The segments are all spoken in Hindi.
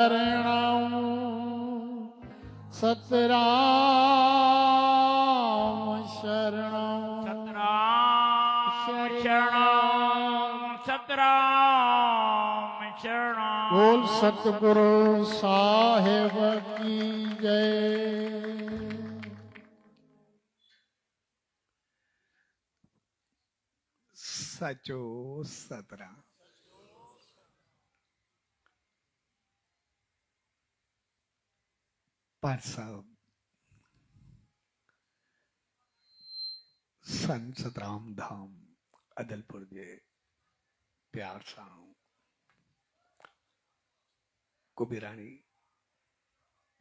सतराम शरणम सतराम शरणम। बोल सतगुरु साहेब की जय। सचो सतराम। पाठ साहब संत सतराम धाम अदलपुर जे प्यार सां कुबीरानी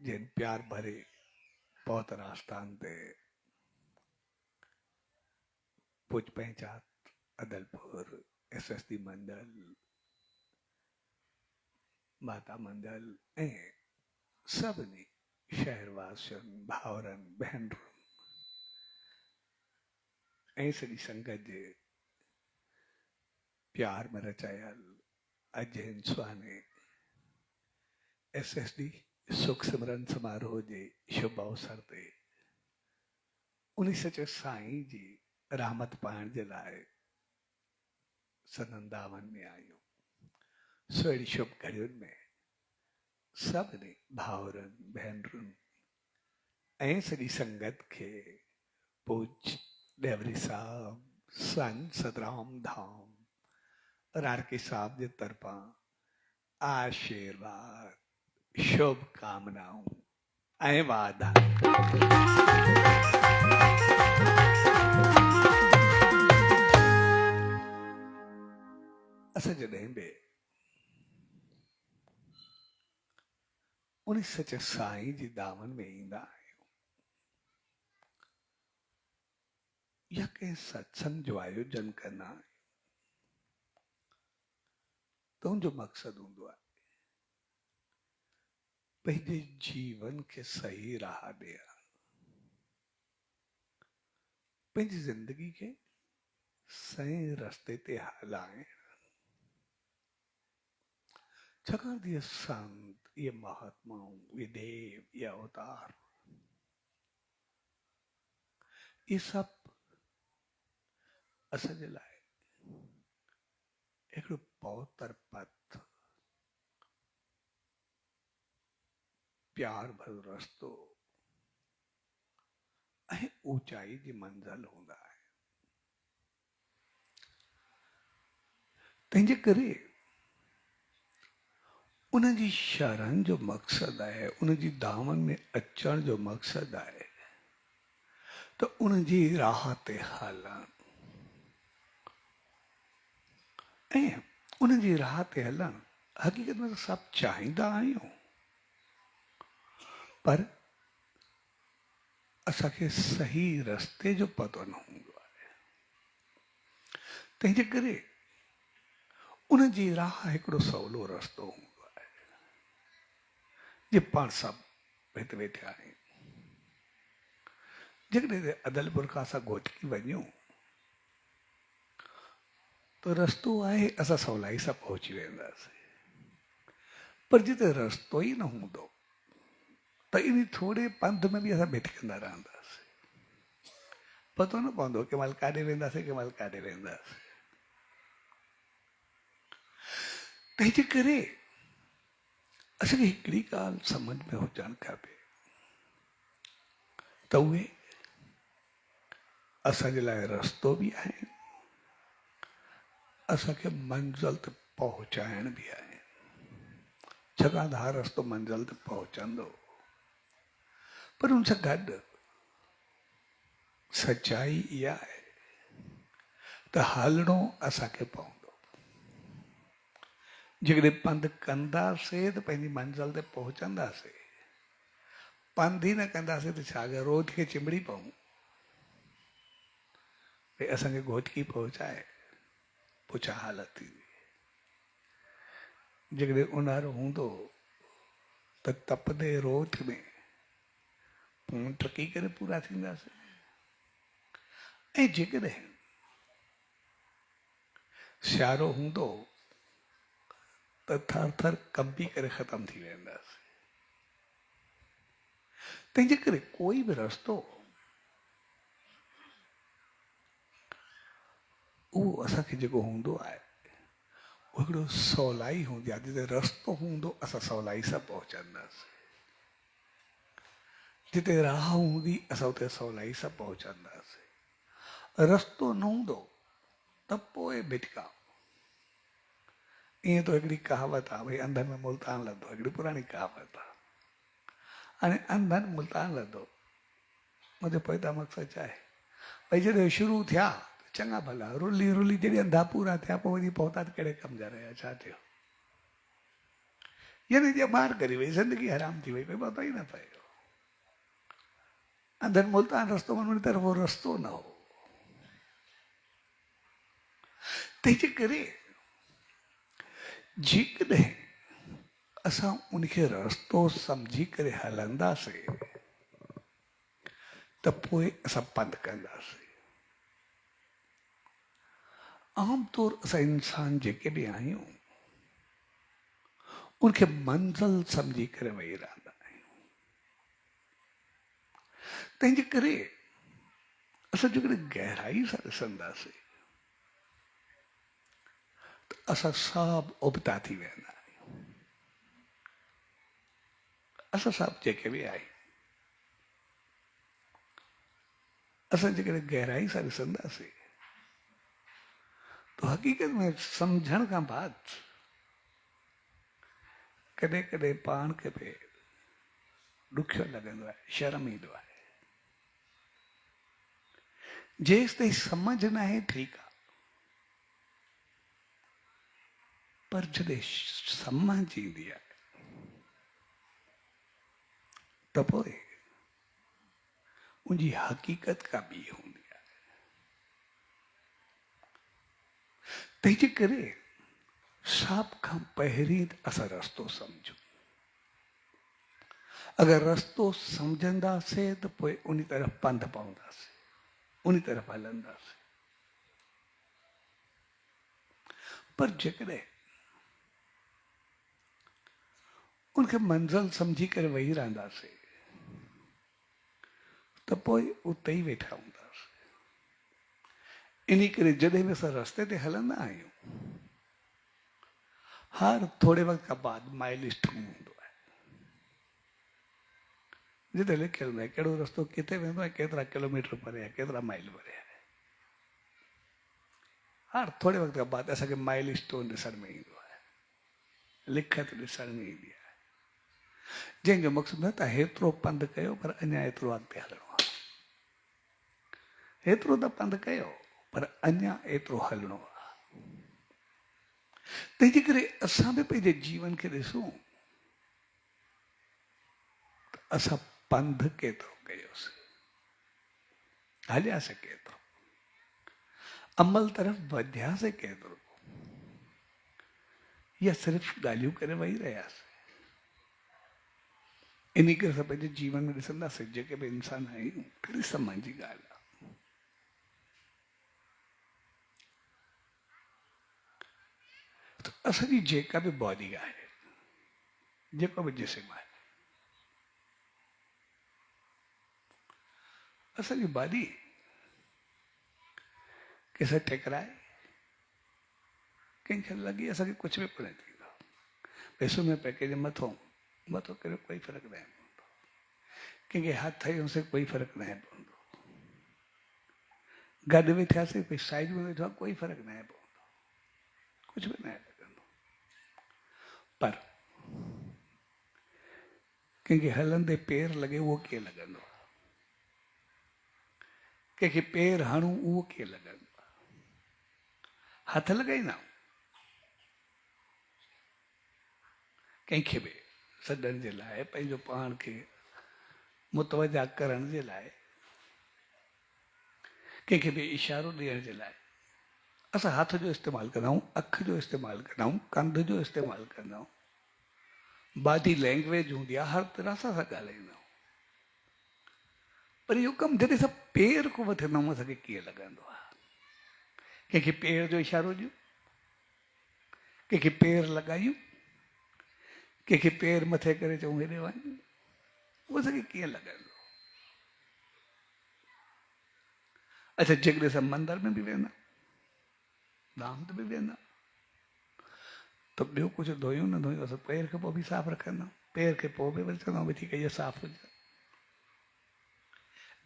जिन प्यार भरे पौत आस्थान ते पुज पंचायत अदलपुर SSD मंडल माता मंडल ऐं सभिनी शहरवासियुनि भाउरनि भेनरुनि ऐं सॼी संगत जे प्यार में रचायल अॼु हिन सुहाने SSD सुख सिमरन समारोह जे शुभ अवसर ते उन सचे साईं जी रहमत पाइण जे लाइ सनंदावन में आहियूं। सो अहिड़ी शुभ घड़ियुनि में सभिनी भाउरनि भेनरुनि ऐं सॼी संगत खे पूज डेवरी साहब संत सतराम धाम रारके साहब जे तरफां आशीर्वाद शुभकामनाऊं ऐं वादा। असां जॾहिं बि उन सच साईं जी दामन में ईंदा आहियूं या कंहिं सत्संग जो आयोजन कंदा आहियूं त उनजो मक़सदु हूंदो आहे पंहिंजे जीवन खे सही राह ॾियण, पंहिंजी ज़िंदगी खे सही रस्ते ते हलाइण। छाकाणि त इहे संत, इहे महात्माऊं, इहे देव, इहे अवतार, इहे सभु असांजे लाइ हिकिड़ो पवित्र पथ, प्यार भरो रस्तो ऐं ऊचाई जी मंज़िल हूंदा आहे। तंहिंजे करे उनजी शरण जो मक़सदु आहे, उनजी दामन में अचण जो मक़सदु आहे त उनजी राह ते हलण ऐं उनजी राह ते हलण हक़ीक़त में सभु चाहींदा आहियूं, पर असांखे सही रस्ते जो पतो न हूंदो आहे। तंहिंजे करे उनजी राह हिकिड़ो सवलो रस्तो हूंदो आहे। जे पाण सभु हिते वेठा आहियूं, जेकॾहिं अदलपुर खां असां घोटकी वञूं त रस्तो आहे, असां सवलाई सां पहुची वेंदासीं। पर जिते रस्तो ई न हूंदो त इन थोरे पंध में बि असां भिटकंदा रहंदासीं, पतो न पवंदो कि महिल काॾे वेंदासीं, कि महिल काॾे वेंदासीं। तंहिंजे करे असांखे हिकिड़ी ॻाल्हि सम्झ में हुजणु खपे त उहे असांजे लाइ रस्तो बि आहिनि, असांखे मंज़िल ते पहुचाइण बि आहे। छाकाणि त हर रस्तो मंज़िल ते पहुचंदो, पर उन सां गॾु सच्चाई इहा आहे त हलणो असांखे पवंदो। जेकॾहिं पंधु कंदासीं त पंहिंजी मंज़िल ते पहुचंदासीं, पंधु ई न कंदासीं त छा रोज खे चिंबड़ी पऊं भई असांखे घोटकी पहुचाए, पोइ छा हालत थींदी। जेकॾहिं उन्हारो हूंदो त तपंदे रोथ में टकी करे पूरा थींदासीं, ऐं जेकॾहिं सियारो हूंदो त त थर थर कंबी करे ख़तम थी वेंदासीं। तंहिंजे करे कोई बि रस्तो उहो असांखे जेको हूंदो आहे उहो हिकिड़ो सवलाई हूंदी आहे। जिते रस्तो हूंदो असां सवलाई सां पहुचंदासीं, जिते राह हूंदी असां उते सवलाई सां पहुचंदासीं। रस्तो न हूंदो त पोइ भिटका। ईअं तो हिकिड़ी कहावत आहे, भई अंधनि में मुल्तान लधो, हिकिड़ी पुराणी कहावत आहे। हाणे अंधनि मुल्तान लधो, मुंहिंजो पैदा मक़सदु छा आहे, भई जॾहिं शुरू थिया चङा भला रुली रुली जॾहिं अंधा पूरा थिया पोइ वरी पहुता त कहिड़े कम जा रहिया, छा थियो? यानी जे मार करी वई, ज़िंदगी हराम थी वई, कोई पतो ई न पियो। अंधनि मुल्तान रस्तो वञण तरफ़ उहो रस्तो न हो। तंहिंजे करे जेकॾहिं असां उनखे रस्तो सम्झी करे हलंदासीं त पोइ असां पंधु कंदासीं। आमतौर असां इंसान जेके बि आहियूं उनखे मंज़िल सम्झी करे वेही रहंदा आहियूं। तंहिंजे करे असां जेकॾहिं गहराई सां ॾिसंदासीं त असां सभु उबता थी वेंदा आहियूं। असां सभु जेके बि आहियूं असां जेकॾहिं गहराई सां ॾिसंदासीं तो हक़ीक़त में सम्झण खां बाद कॾहिं कॾहिं पाण खे बि ॾुखियो लॻंदो आहे, शर्म ईंदो आहे। जेसि ताईं सम्झ न आहे ठीकु आहे, पर जॾहिं सम्झ ईंदी आहे त पोइ उनजी हक़ीक़त का ॿी हूंदी आहे। तंहिंजे करे सभ खां पहिरीं असां रस्तो सम्झूं। अगरि रस्तो सम्झंदासीं त पोइ उन तरफ़ पंधु पवंदासीं, उन तरफ़ हलंदासीं। पर जेकॾहिं उनखे मंज़िल सम्झी करे वेही रहंदासीं त पोइ उते ई वेठा हूंदासीं। इन करे जॾहिं बि असां रस्ते ते हलंदा आहियूं हर थोरे वक़्त खां बाद माइलस्टोन हूंदो आहे, जिते लिखियल हूंदो आहे कहिड़ो रस्तो किथे वेंदो आहे, केतिरा किलोमीटर परे आहे, केतिरा माइल परे आहे। हर थोरे वक़्त खां बाद असांखे माइलस्टोन ॾिसण में ईंदो आहे, लिखत ॾिसण में ईंदी आहे, जंहिंजो मक़सदु न त हेतिरो पंधु कयो पर अञा एतिरो अॻिते हलणो आहे, हेतिरो त पंधु कयो पर अञा एतिरो हलणो आहे। तंहिंजे करे असां बि पंहिंजे जीवन खे ॾिसूं त असां पंधु केतिरो कयोसीं, हलियासीं केतिरो, अमल तरफ़ वधियासीं केतिरो, या सिर्फ़ु ॻाल्हियूं करे वेही रहियासीं। इन करे असां पंहिंजे जीवन में ॾिसंदासीं जेके बि इंसान आहियूं कहिड़ी सम्मान जी ॻाल्हि आहे। असांजी जेका बि बॉडी आहे, जेको बि जिस्म आहे, असांजी बॉडी कंहिंसां टकराए, कंहिंखे लॻी असांखे कुझु बि कोन्हे थींदो। पैसो में पए कंहिंजे मथो करे कोई फ़र्क़ु न पवंदो, कंहिंखे हथ हयोसीं कोई फ़र्क़ु न पवंदो, गॾु वेठासीं कोई साइड में वेठो आहे कोई फ़र्क़ु न पवंदो, कुझु बि न लॻंदो। पर कंहिंखे हलंदे पेर लॻे उहो कीअं लॻंदो आहे, कंहिंखे पेर हणूं उहो कीअं लॻंदो आहे, हथ लॻाईंदा कंहिंखे बि सॾण जे लाइ, पंहिंजो पाण खे मुतवजा करण जे लाइ, कंहिंखे बि इशारो ॾियण जे लाइ असां हथ जो इस्तेमालु कंदा आहियूं, अखि जो इस्तेमालु कंदा आहियूं, कंध जो इस्तेमालु कंदा आहियूं, बॉडी लैंग्वेज हूंदी आहे, हर तरह सां असां ॻाल्हाईंदा आहियूं। पर इहो कमु जॾहिं असां पेर को वठंदा आहियूं असांखे कीअं लॻंदो आहे, कंहिंखे पेर जो इशारो ॾियूं, कंहिंखे पेर लॻायूं, कंहिंखे पेर मथे करे चऊं हेॾे वञ, उहो असांखे कीअं लॻंदो? अच्छा, जेकॾहिं असां मंदर में बि वेंदा, धाम ते बि वेंदा, त ॿियो कुझु धोयूं न धोयूं, असां पेर खे पोइ बि साफ़ रखंदा, पेर खे पोइ बि वरी चवंदा भई ठीकु आहे इहे साफ़ हुजे।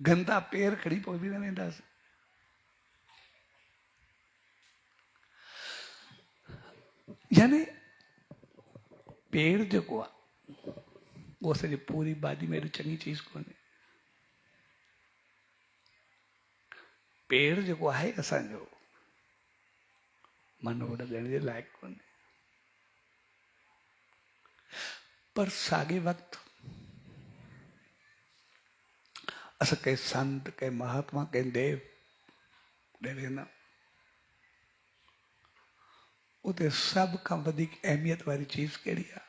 गंदा पेर खणी पोइ बि न वेंदासीं। यानी पेड़ जेको आहे उहो असांजी पूरी भाॼी में एॾी चङी चीज़ कोन्हे। पेड़ जेको आहे असांजो मन वॾा ॾियण जे लाइक़ु कोन्हे। पर साॻे वक़्तु असां कंहिं संत, कंहिं महात्मा, कंहिं देव ॾे वेंदा, उते सभ खां वधीक अहमियत वारी चीज़ कहिड़ी आहे?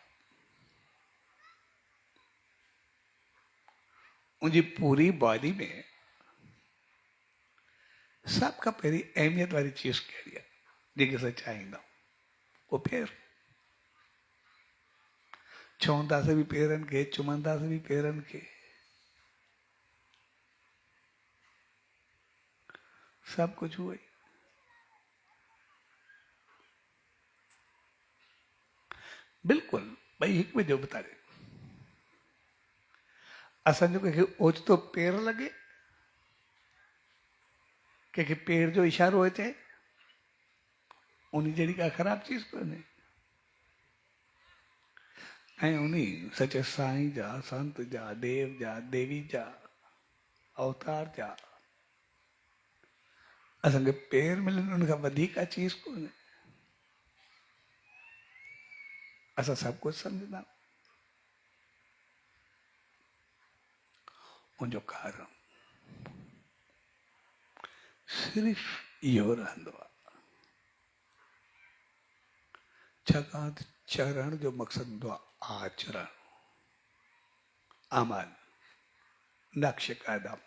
मुंहिंजी पूरी बॉडी में सभ खां पहिरीं अहमियत वारी चीज़ कहिड़ी आहे जेके असां चाहींदा आहियूं? उहो पेर। छुहंदासीं बि पेरनि खे, चुमंदासीं बि पेरनि खे, सभु कुझु उहो ई। बिल्कुलु ॿई हिकु ॿिए जो ॿुधाए। असांजो कंहिंखे ओचितो पेर लॻे, कंहिंखे पेर जो इशारो अचे, उन जहिड़ी का ख़राब चीज़ कोन्हे। ऐं उन सचे साईं जा, संत जा, देव जा, देवी जा, अवतार जा असांखे पेर मिलनि, उन खां वधीक का चीज़ कोन्हे। असां सभु कुझु सम्झंदा। मुंहिंजो कारण सिर्फ़ इहो रहंदो आहे, छाकाणि त चरण जो मक़सदु हूंदो आहे आचरण, अमल, नक्श कदम,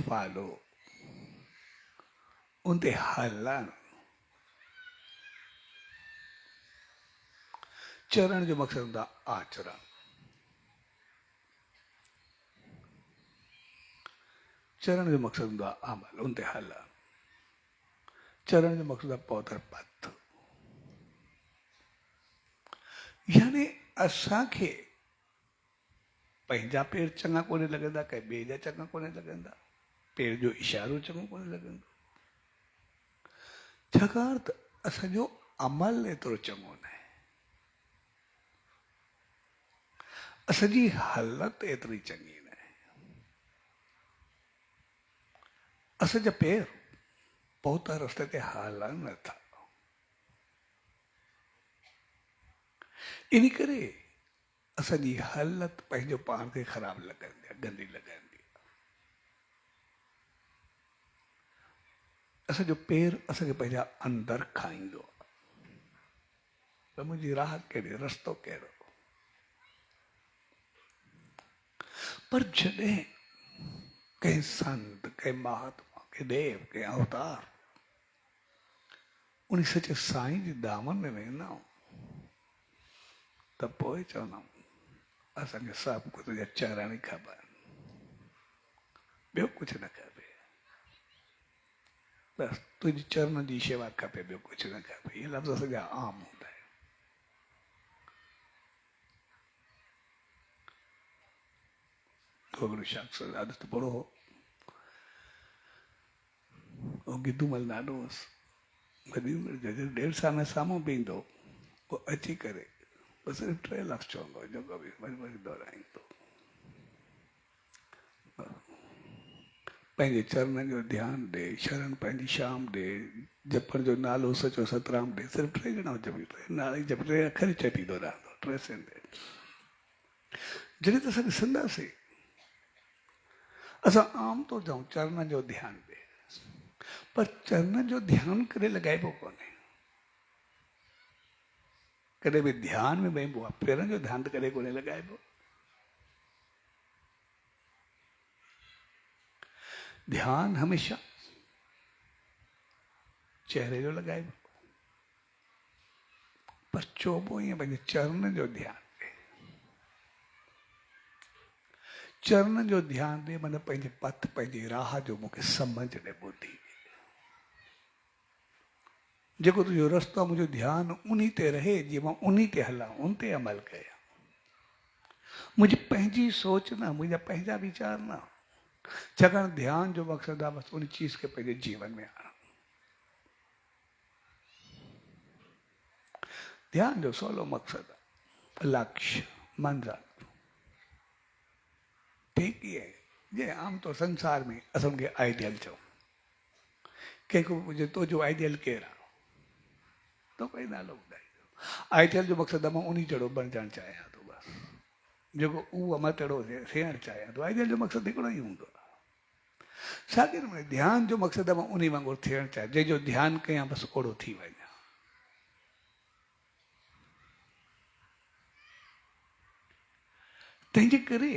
फॉलो, उन ते हलणु। चरण जो मक़सदु हूंदो आहे आचरण, चरण जो मक़सदु हूंदो आहे अमल, उन ते हलणु। चरण जो मक़सदु आहे पौधर पथ। यानी असांखे पंहिंजा पेर चङा कोन्हे लॻंदा, कंहिं ॿिए जा चङा कोन्हे लॻंदा, पेर जो इशारो चङो कोन्हे लॻंदो, छाकाणि त असांजो अमल एतिरो चङो न आहे, असांजी हालत एतिरी चङी न आहे। असांजा पेर पहुता रस्ते ते हलनि नथा। इन करे असांजी हालत पंहिंजो पाण खे ख़राबु लॻंदी आहे, गंदी लॻंदी आहे। असांजो पेर असांखे पंहिंजा अंदरि खाईंदो आहे, त मुंहिंजी राह कहिड़ी, रस्तो कहिड़ो। पर जॾहिं कंहिं संत, कंहिं महात्मा, कंहिं देव, कंहिं अवतार उन सचे साईं जे दामन में वेंदा आहियूं, त पोइ चवंदा आहियूं असांखे सभु कुझु जा चरण ई खपनि, ॿियो कुझु न खपे, बसि तुंहिंजी चरण जी शेवा खपे, ॿियो कुझु न खपे। इहे लफ़्ज़ असांजा आम हूंदा आहिनि। हिकिड़ो शख़्स आदत बुरो हो, ऐं गिदूमल नालो हुअसि, वॾी उमिरि जो, 1.5 साल साम्हूं बीहंदो, पोइ अची करे बसि सिर्फ़ु 3 लफ़्ज़ चवंदो, जेको बि वरी दोहराईंदो। पंहिंजे चरणनि जो ध्यानु ॾे, शरण पंहिंजी शाम ॾे, जपण जो नालो सचो सतराम ॾे, सिर्फ़ु 3 ॼणा जपी, 3 नाले जप, 3 अखर चपींदो रहंदो, 3 सिंध। जॾहिं त असां ॾिसंदासीं, असां आम तौर चऊं चरणनि जो ध्यानु ॾे, पर चरणनि जो ध्यानु कॾहिं लॻाइबो कोन्हे। कॾहिं बि ध्यानु में वेहिबो आहे, पेरनि जो ध्यानु त कॾहिं कोन्हे लॻाइबो। ध्यानु हमेशह चेहरे जो लॻाइबो, पर चोबो ईअं पंहिंजे चरण जो ध्यानु ॾे, चरण जो ध्यानु ॾे माना पंहिंजे पथ पंहिंजी राह जो मूंखे सम्झ ॾे, ॿुधी जेको तुंहिंजो रस्तो मुंहिंजो ध्यानु उन्ही ते रहे, जीअं मां उन्ही ते हलां, उन ते अमल कयां। मुंहिंजी पंहिंजी सोच न, मुंहिंजा पंहिंजा वीचार न, छाकाणि ध्यान जो मक़सदु आहे बसि उन चीज़ खे पंहिंजे जीवन में आणणु। ध्यान जो सवलो मक़सदु आहे लक्ष्य, मंज़िल। ठीक ही है, जे आमतौर संसार में असांखे आइडियल चऊं, कंहिंखो पुछे तुंहिंजो आइडियल केरु आहे, तो कोई नालो ॿुधाईंदो। आइडियल जो मक़सदु आहे मां उन जहिड़ो बणिजणु चाहियां थो, बसि जेको उहो मतड़ो थियणु चाहियां थो। आइडियल जो मक़सदु हिकिड़ो ई हूंदो आहे। साॻिए नमूने ध्यान जो मक़सदु आहे मां उन वांगुरु थियणु चाहियां, जंहिंजो ध्यानु कयां बसि ओड़ो थी वञा। तंहिंजे करे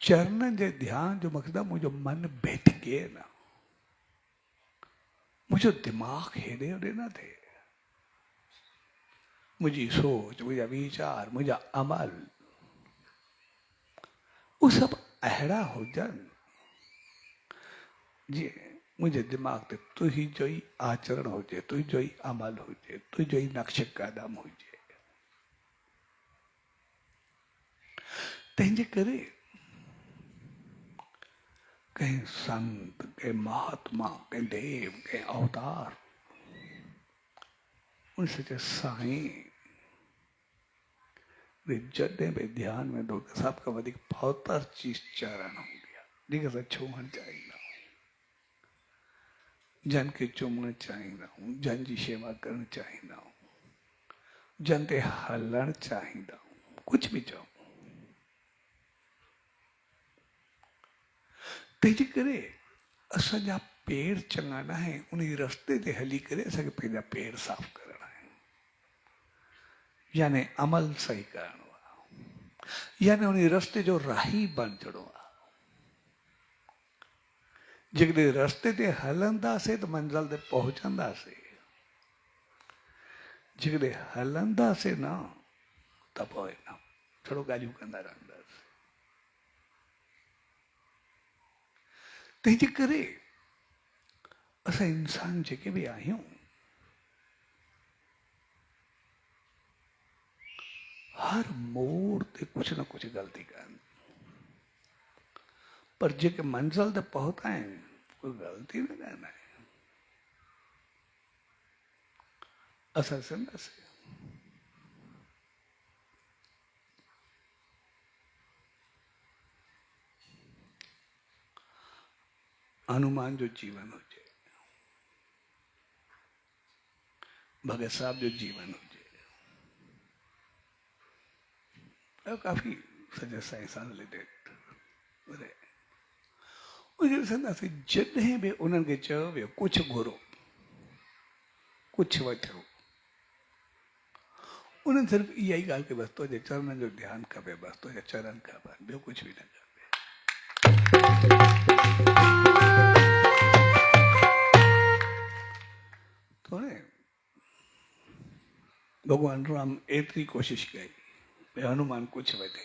चरणनि जे ध्यान जो मक़सदु आहे मुंहिंजो मन भटके न, मुंहिंजो दिमाग़ हेॾे होॾे न थिए, मुंहिंजी सोच, मुंहिंजा वीचार, मुंहिंजा अमल उहे सभु अहिड़ा हुजनि जीअं मुंहिंजे दिमाग़ ते तुंहिंजो ई आचरण हुजे, तुंहिंजो ई अमल हुजे, तुंहिंजो ई नक्श कदम हुजे। तंहिंजे करे कंहिं संत, कंहिं महात्मा, कंहिं देव, कंहिं अवतार उनसे चए साईं जॾहिं बि ध्यान में तो सभ खां वधीक भौतर चीज चरण हूंदी आहे, जेके असां छुहणु चाहींदा आहियूं, जन खे चुमणु चाहींदा आहियूं, जन जी शेवा करणु चाहींदा आहियूं, जन ते हलणु चाहींदा आहियूं, कुझु बि चऊं। तंहिंजे करे असांजा पेर चङा न आहिनि, उन रस्ते ते हली करे असांखे पंहिंजा पेर साफ़ करणा आहिनि, यानी अमल सही करणो आहे, यानी उन रस्ते जो राही बणिजणो आहे। जेकॾहिं रस्ते ते हलंदासीं त मंज़िल ते पहुचंदासीं, जेकॾहिं हलंदासीं न त पोइ न थोरो ॻाल्हियूं कंदा रहंदासीं। तंहिंजे करे असां इंसान जेके बि आहियूं हर मोड़ ते कुझु न कुझु ग़लती कनि, पर जेके मंज़िल ते पहुता आहिनि कोई ग़लती न कनि। असां सिंधीसीं हनुमान जो जीवन हुजे, भगत साहब जो जीवन हुजे, काफ़ी सॼे साईं सां रिलेटेड रहे, उनखे ॾिसंदासीं जॾहिं बि उन्हनि खे चयो वियो कुझु घुरो, कुझु वठो, उन्हनि सिर्फ़ु इहा ई ॻाल्हि कई बसि तुंहिंजे चरणनि जो ध्यानु खपे, बसि तुंहिंजा चरण खपनि, ॿियो कुझु बि न खपे। भगवान राम एतिरी कोशिशि कई भई हनुमान कुझु वठे,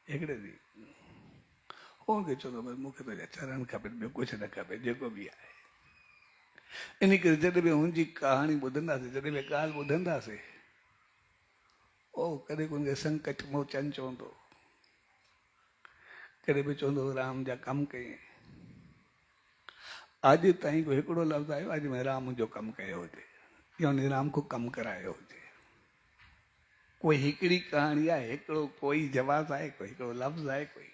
हिकिड़े ॾींहुं उनखे चवंदो बसि मूंखे तुंहिंजा चरण खपनि, ॿियो कुझु न खपे, जेको बि आहे। इन करे जॾहिं बि हुनजी कहाणी ॿुधंदासीं, जॾहिं बि ॻाल्हि ॿुधंदासीं, ओ कॾहिं हुनखे संकट मोचन चवंदो, कॾहिं बि चवंदो राम जा कमु कई। अॼु ताईं को हिकिड़ो लफ़्ज़ आयो अॼु में राम जो कमु कयो हुजे या उन राम को कमु करायो हुजे? कोई हिकिड़ी कहाणी आहे, हिकिड़ो कोई जवाब आहे, कोई हिकिड़ो लफ़्ज़ आहे कोई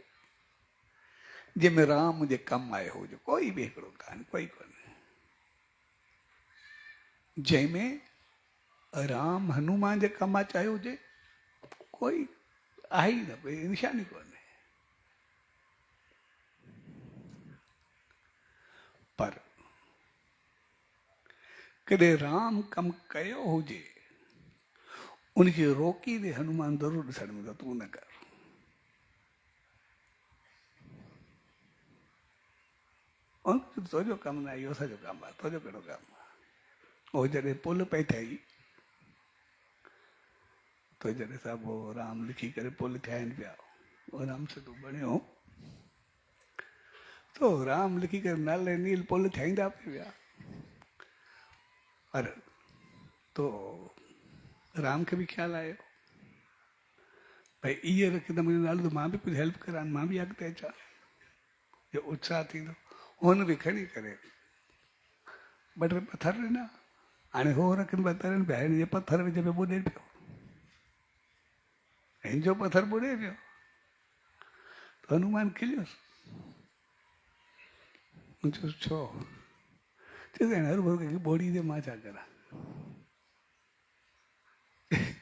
जंहिंमें राम जे कमु आयो हुजे? कोई बि हिकिड़ो कहाणी कोई कोन्हे जंहिंमें राम हनुमान जे कमु अची आयो हुजे, कोई आहे ई न, कोई निशानी कोन्हे। पर कॾहिं राम कमु कयो हुजे उनखे रोकी दे हनुमान ज़रूरु ॾिसण में तूं न कर, तुंहिंजो कमु न आहे, इहो असांजो कमु आहे, तुंहिंजो कहिड़ो कमु आहे? वो जॾहिं पुल पई ठही तो जॾहिं साहब वो राम लिखी करे पुल ठाहिनि पिया, वो राम सेतु बणियो तो राम लिखी करे नल ऐं नील पुल ठाहींदा पिया। और तो राम खे भी ख्याल आयो भाई इहे रखंदा मुंहिंजो नालो तो मां भी कुछ हेल्प करां, मां भी अॻिते अचां, जो उत्साह थींदो। हुन बि खणी करे ॿ टे पथर ॾिना, हाणे हो रखनि पथरनि पिया, हिन जे पथर विच में ॿुॾे पियो, हिन जो पथर ॿुॾे पियो। तो हनुमान खिलियोसि, चयोसि छो? चयोसि हर वक्त ॿोड़ी दे मां छा करां?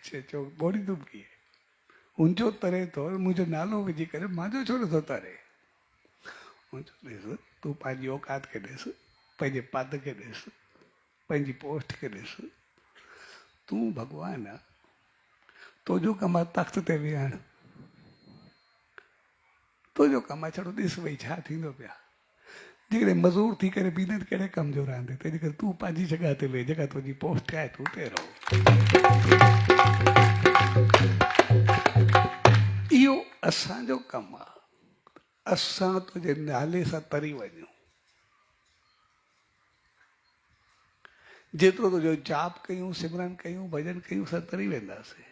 चयो ॿोड़ी तुम कीअं? उनजो तरे थो, मुंहिंजो नालो विझी करे मुंहिंजो छो नथो तरे? ॾिस तूं पंहिंजी औकात खे ॾिस, पंहिंजे पद खे ॾिस, पंहिंजी पोस्ट खे ॾिस। तूं भॻवान आहे, तुंहिंजो कमु आहे तख़्त ते वेहण, तुंहिंजो कमु आहे छड़ो ॾिस भई छा थींदो पिया। जेकॾहिं मज़ूर थी करे बीहंदे त कहिड़े कम जो रहंदे? तंहिंजे करे तूं पंहिंजी जॻह ते वेह, जेका तुंहिंजी पोस्ट आहे तूं उते रहो। इहो असांजो कमु आहे, असां तुंहिंजे नाले सां तरी वञूं। जेतिरो तुंहिंजो जाप कयूं, सिमरन कयूं, भॼन कयूं, असां तरी वेंदासीं।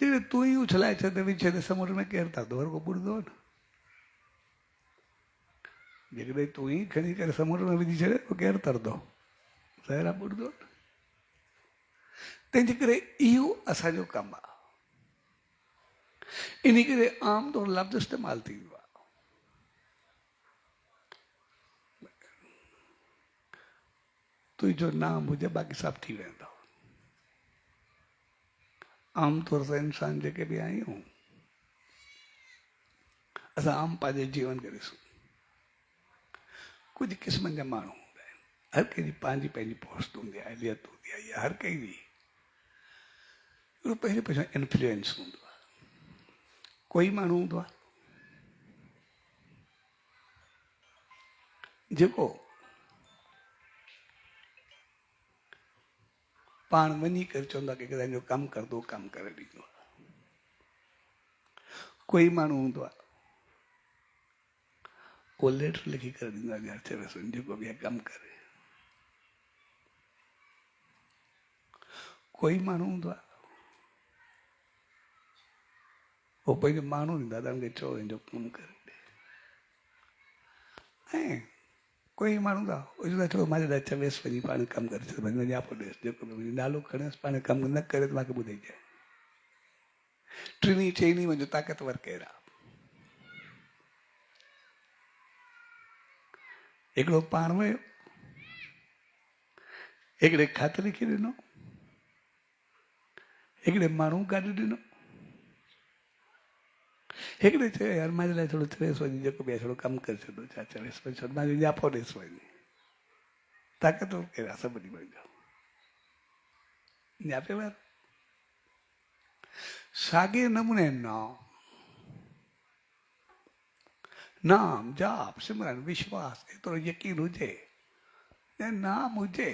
जेकॾहिं तूं ई उछलाए छॾ विच ते समुंड में, केरु तरंदो? हर को ॿुॾंदो न। जेकॾहिं तूं ई खणी करे समुंड में विझी छॾे तो केरु तरंदो? ज़हरा ॿुॾंदो न। तंहिंजे करे इहो असांजो कमु आहे। इन करे आम तौर लफ़्ज़ इस्तेमालु थींदो आहे, तुंहिंजो नाम हुजे बाक़ी सभु थी वेंदो। आमतौर सां इंसान जेके बि आहियूं, असां आम पंहिंजे जीवन खे ॾिसूं, कुझु क़िस्मनि जा माण्हू हूंदा आहिनि, हर कंहिंजी पंहिंजी पंहिंजी पोस्ट हूंदी आहे, अहलियत हूंदी आहे, या हर कंहिंजी हिकिड़ो पंहिंजो पंहिंजो इन्फ्लुएंस हूंदो आहे। कोई माण्हू हूंदो आहे जेको पाण वञी करे चवंदो आहे की तव्हांजो कमु करंदो, कमु करे ॾींदो आहे। कोई माण्हू हूंदो आहे उहो लेटर लिखी करे ॾींदो आहे, चवे जेको बि आहे कमु करे। कोई माण्हू हूंदो आहे उहो पंहिंजो माण्हू ॾींदो आहे, तव्हांखे चओ हिनजो कमु करे ॾे। ऐं कोई माण्हू हूंदो आहे चओ मां जॾहिं चवेसि वञी पाण कमु करे छॾ, वञी नियापो ॾेसि, जेको बि मुंहिंजो नालो खणेसि पाण कमु न करे त मूंखे ॿुधाइजाए। टिनी चइनी मुंहिंजो ताक़तवर केरु आहे? हिकिड़ो पाण वियो, हिकिड़े ख़त लिखी ॾिनो, हिकिड़े माण्हू गॾु ॾिनो, हिकिड़े चयो यार मुंहिंजे लाइ थोरो चवेसि वञी, जेको बि आहे थोरो कमु करे छॾो, छा चवेसि वञी छॾ, मुंहिंजो नियापो ॾेसि वञी। ताक़तवर केरु आहे? सभिनी मुंहिंजो नियापे वारो। साॻे नमूने नाम जाप सिमरन विश्वास एतिरो यकीन हुजे, नाम हुजे,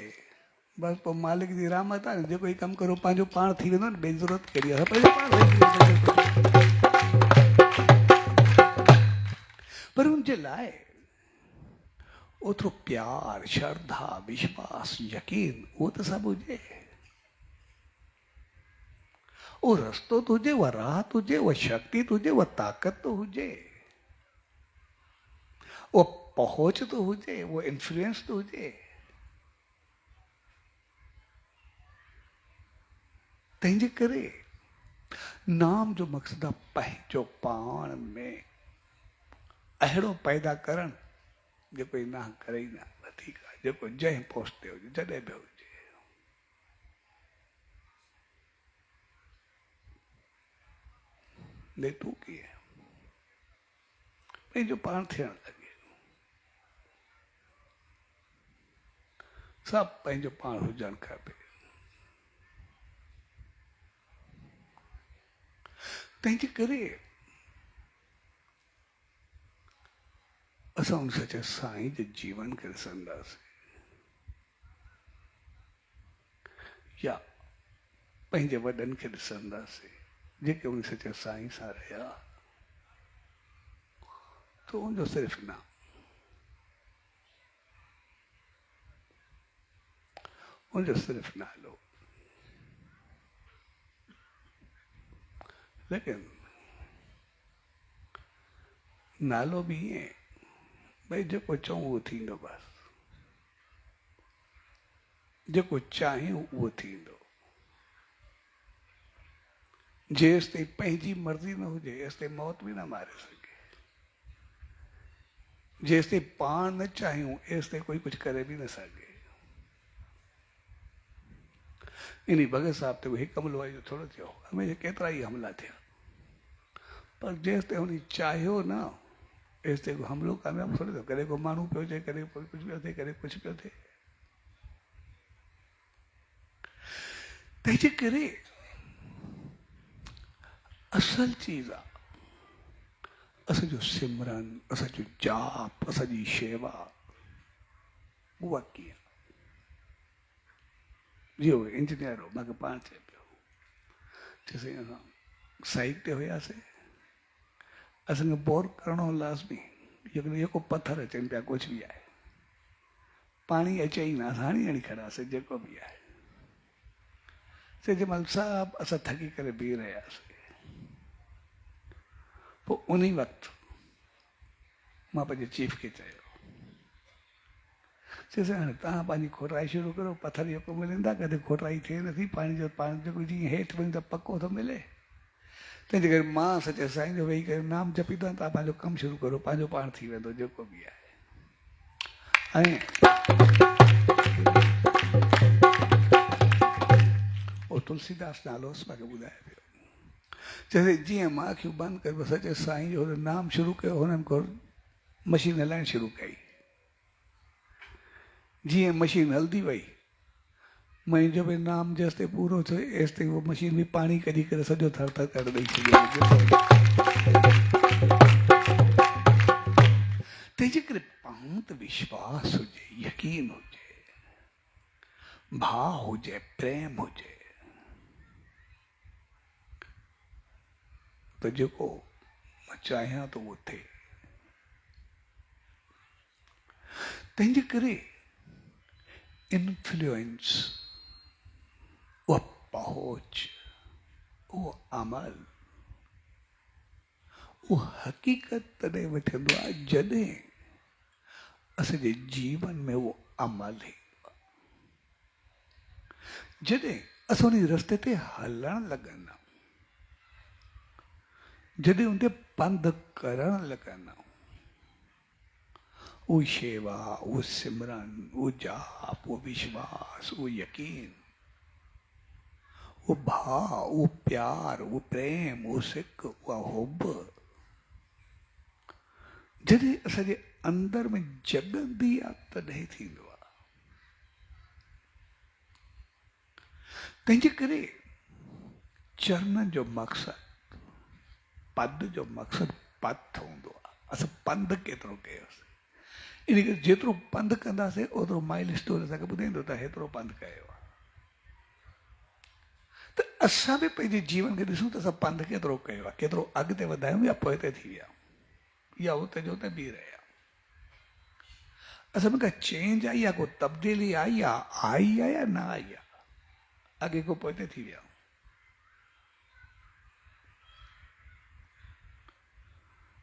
बसि पोइ मालिक जी रहमत आहे, जेको ई कमु करो पंहिंजो पाण थी वेंदो न, ॿिए ज़रूरत कहिड़ी आहे, पंहिंजो पाण। पर हुनजे लाइ ओतिरो प्यार, श्रद्धा, विश्वास, यकीन उहो त सभु हुजे। उहो रस्तो तो हुजे, उहा राह तो हुजे, उहा शक्ति तो हुजे, उहा ताक़त तो हुजे, वो पहुंच तो हुजे, वो इन्फ्लुएंस तो हुजे। तंहिंजे करे नाम जो मक़सदु आहे पंहिंजो पाण में अहिड़ो पैदा करणु जेको ना करे ई न, ठीकु आहे, जेको जंहिं पोस्ट ते हुजे, जॾहिं बि हुजे। ले तूं कीअं पंहिंजो पाण थियणु लॻे, सभु पंहिंजो पाण हुजणु खपे। तंहिंजे करे असां उन सचे साईं जे जीवन खे ॾिसंदासीं। या पंहिंजे वॾनि खे ॾिसंदासीं जेके उन सचे साईं सां रहिया तो उनजो सिर्फ़ु नाम, उनजो सिर्फ़ु नालो। लेकिन नालो बि ईअं भई जेको चऊं उहो थींदो, बसि जेको चाहियूं उहो थींदो। जेसि ताईं पंहिंजी मर्ज़ी न हुजे एसि ताईं मौत बि न मारे सघे। जेसि ताईं पाण न चाहियूं एसि ताईं कोई कुझु करे बि न सघे। इन भगत साहब ते हिकु हमलो आई जो थोरो थियो, हमेशह केतिरा ई हमला थिया, पर जेसि ताईं हुन चाहियो न एसि ताईं हमलो कामयाबु थोरो थियो। कॾहिं को माण्हू पियो अचे, कॾहिं कुझु पियो थिए, कॾहिं कुझु पियो थिए। तंहिंजे करे असल चीज़ आहे असांजो सिमरन, असांजो जाप, असांजी शेवा। उहा कीअं जीअं उहो इंजीनियर हो, मूंखे पाण चए पियो, चएसि असां साइट ते हुयासीं, असांखे बोर करिणो लाज़मी, जेको पत्थर अचनि पिया कुझु बि आहे, पाणी अचे ई न, असां हणी खड़ासीं जेको बि आहे। जंहिं महिल सभु असां थकी करे बीह रहियासीं, पोइ उन वक़्तु मां पंहिंजे चीफ खे चयो, चइसि हाणे तव्हां पंहिंजी खोटाई शुरू करो, पत्थर जेको मिलंदा कॾहिं खोटाई थिए नथी, पाणी जो पाणी जेको जीअं हेठि वञे त पको थो मिले। तंहिंजे करे मां सचे साईं जो वेही करे नाम जपींदो, तव्हां पंहिंजो कमु शुरू करो, पंहिंजो पाण थी वेंदो जेको बि आहे। ऐं उहो तुलसीदास नालो मूंखे ॿुधाए पियो, चए जीअं मां अखियूं बंदि करे सचे साईं जो नाम शुरू कयो, हुननि को मशीन हलाइण शुरू कई। जीअं मशीन हलंदी वई, मुंहिंजो बि नाम जेसि ताईं पूरो थियो एसि ताईं उहो मशीन बि पाणी कढी करे सॼो थर थर करे ॾेई छॾियो। तंहिंजे करे पाण ते विश्वास हुजे, यकीन हुजे, भाव हुजे, प्रेम हुजे, त जेको मां चाहियां तो उहो थिए। तंहिंजे करे इन्फ्लुएंस, उहा पहुच, उहो अमल, उहो हक़ीक़त तॾहिं वठंदो आहे जॾहिं असांजे जीवन में उहो अमल ईंदो आहे, जॾहिं असां उन रस्ते ते हलण लॻंदा, जॾहिं उन ते पंधु करण लॻंदा, उहो शेवा, उहो सिमरन, उहो जाप, उहो विश्वास, उहो यकीन, उहो भाव, उहो प्यार, उहो प्रेम, उहो सिक, उहा हुब, जॾहिं असांजे अंदर में जगंदी आहे तॾहिं थींदो आहे। तंहिंजे करे चरणनि जो मक़सदु, पद जो मक़सदु पथ हूंदो आहे। असां पंधु केतिरो कयोसीं, इन करे जेतिरो पंधु कंदासीं ओतिरो माइल स्टोन असांखे ॿुधाईंदो त हेतिरो पंधु कयो आहे। त असां बि पंहिंजे जीवन खे ॾिसूं त असां पंधु केतिरो कयो आहे, केतिरो अॻिते वधायूं या पोइते थी विया या हुते जो हुते बीह रहिया। असां में का चेंज आई आहे, को तब्दीली आई आहे या न आई आहे, अॻे को पोइते थी विया।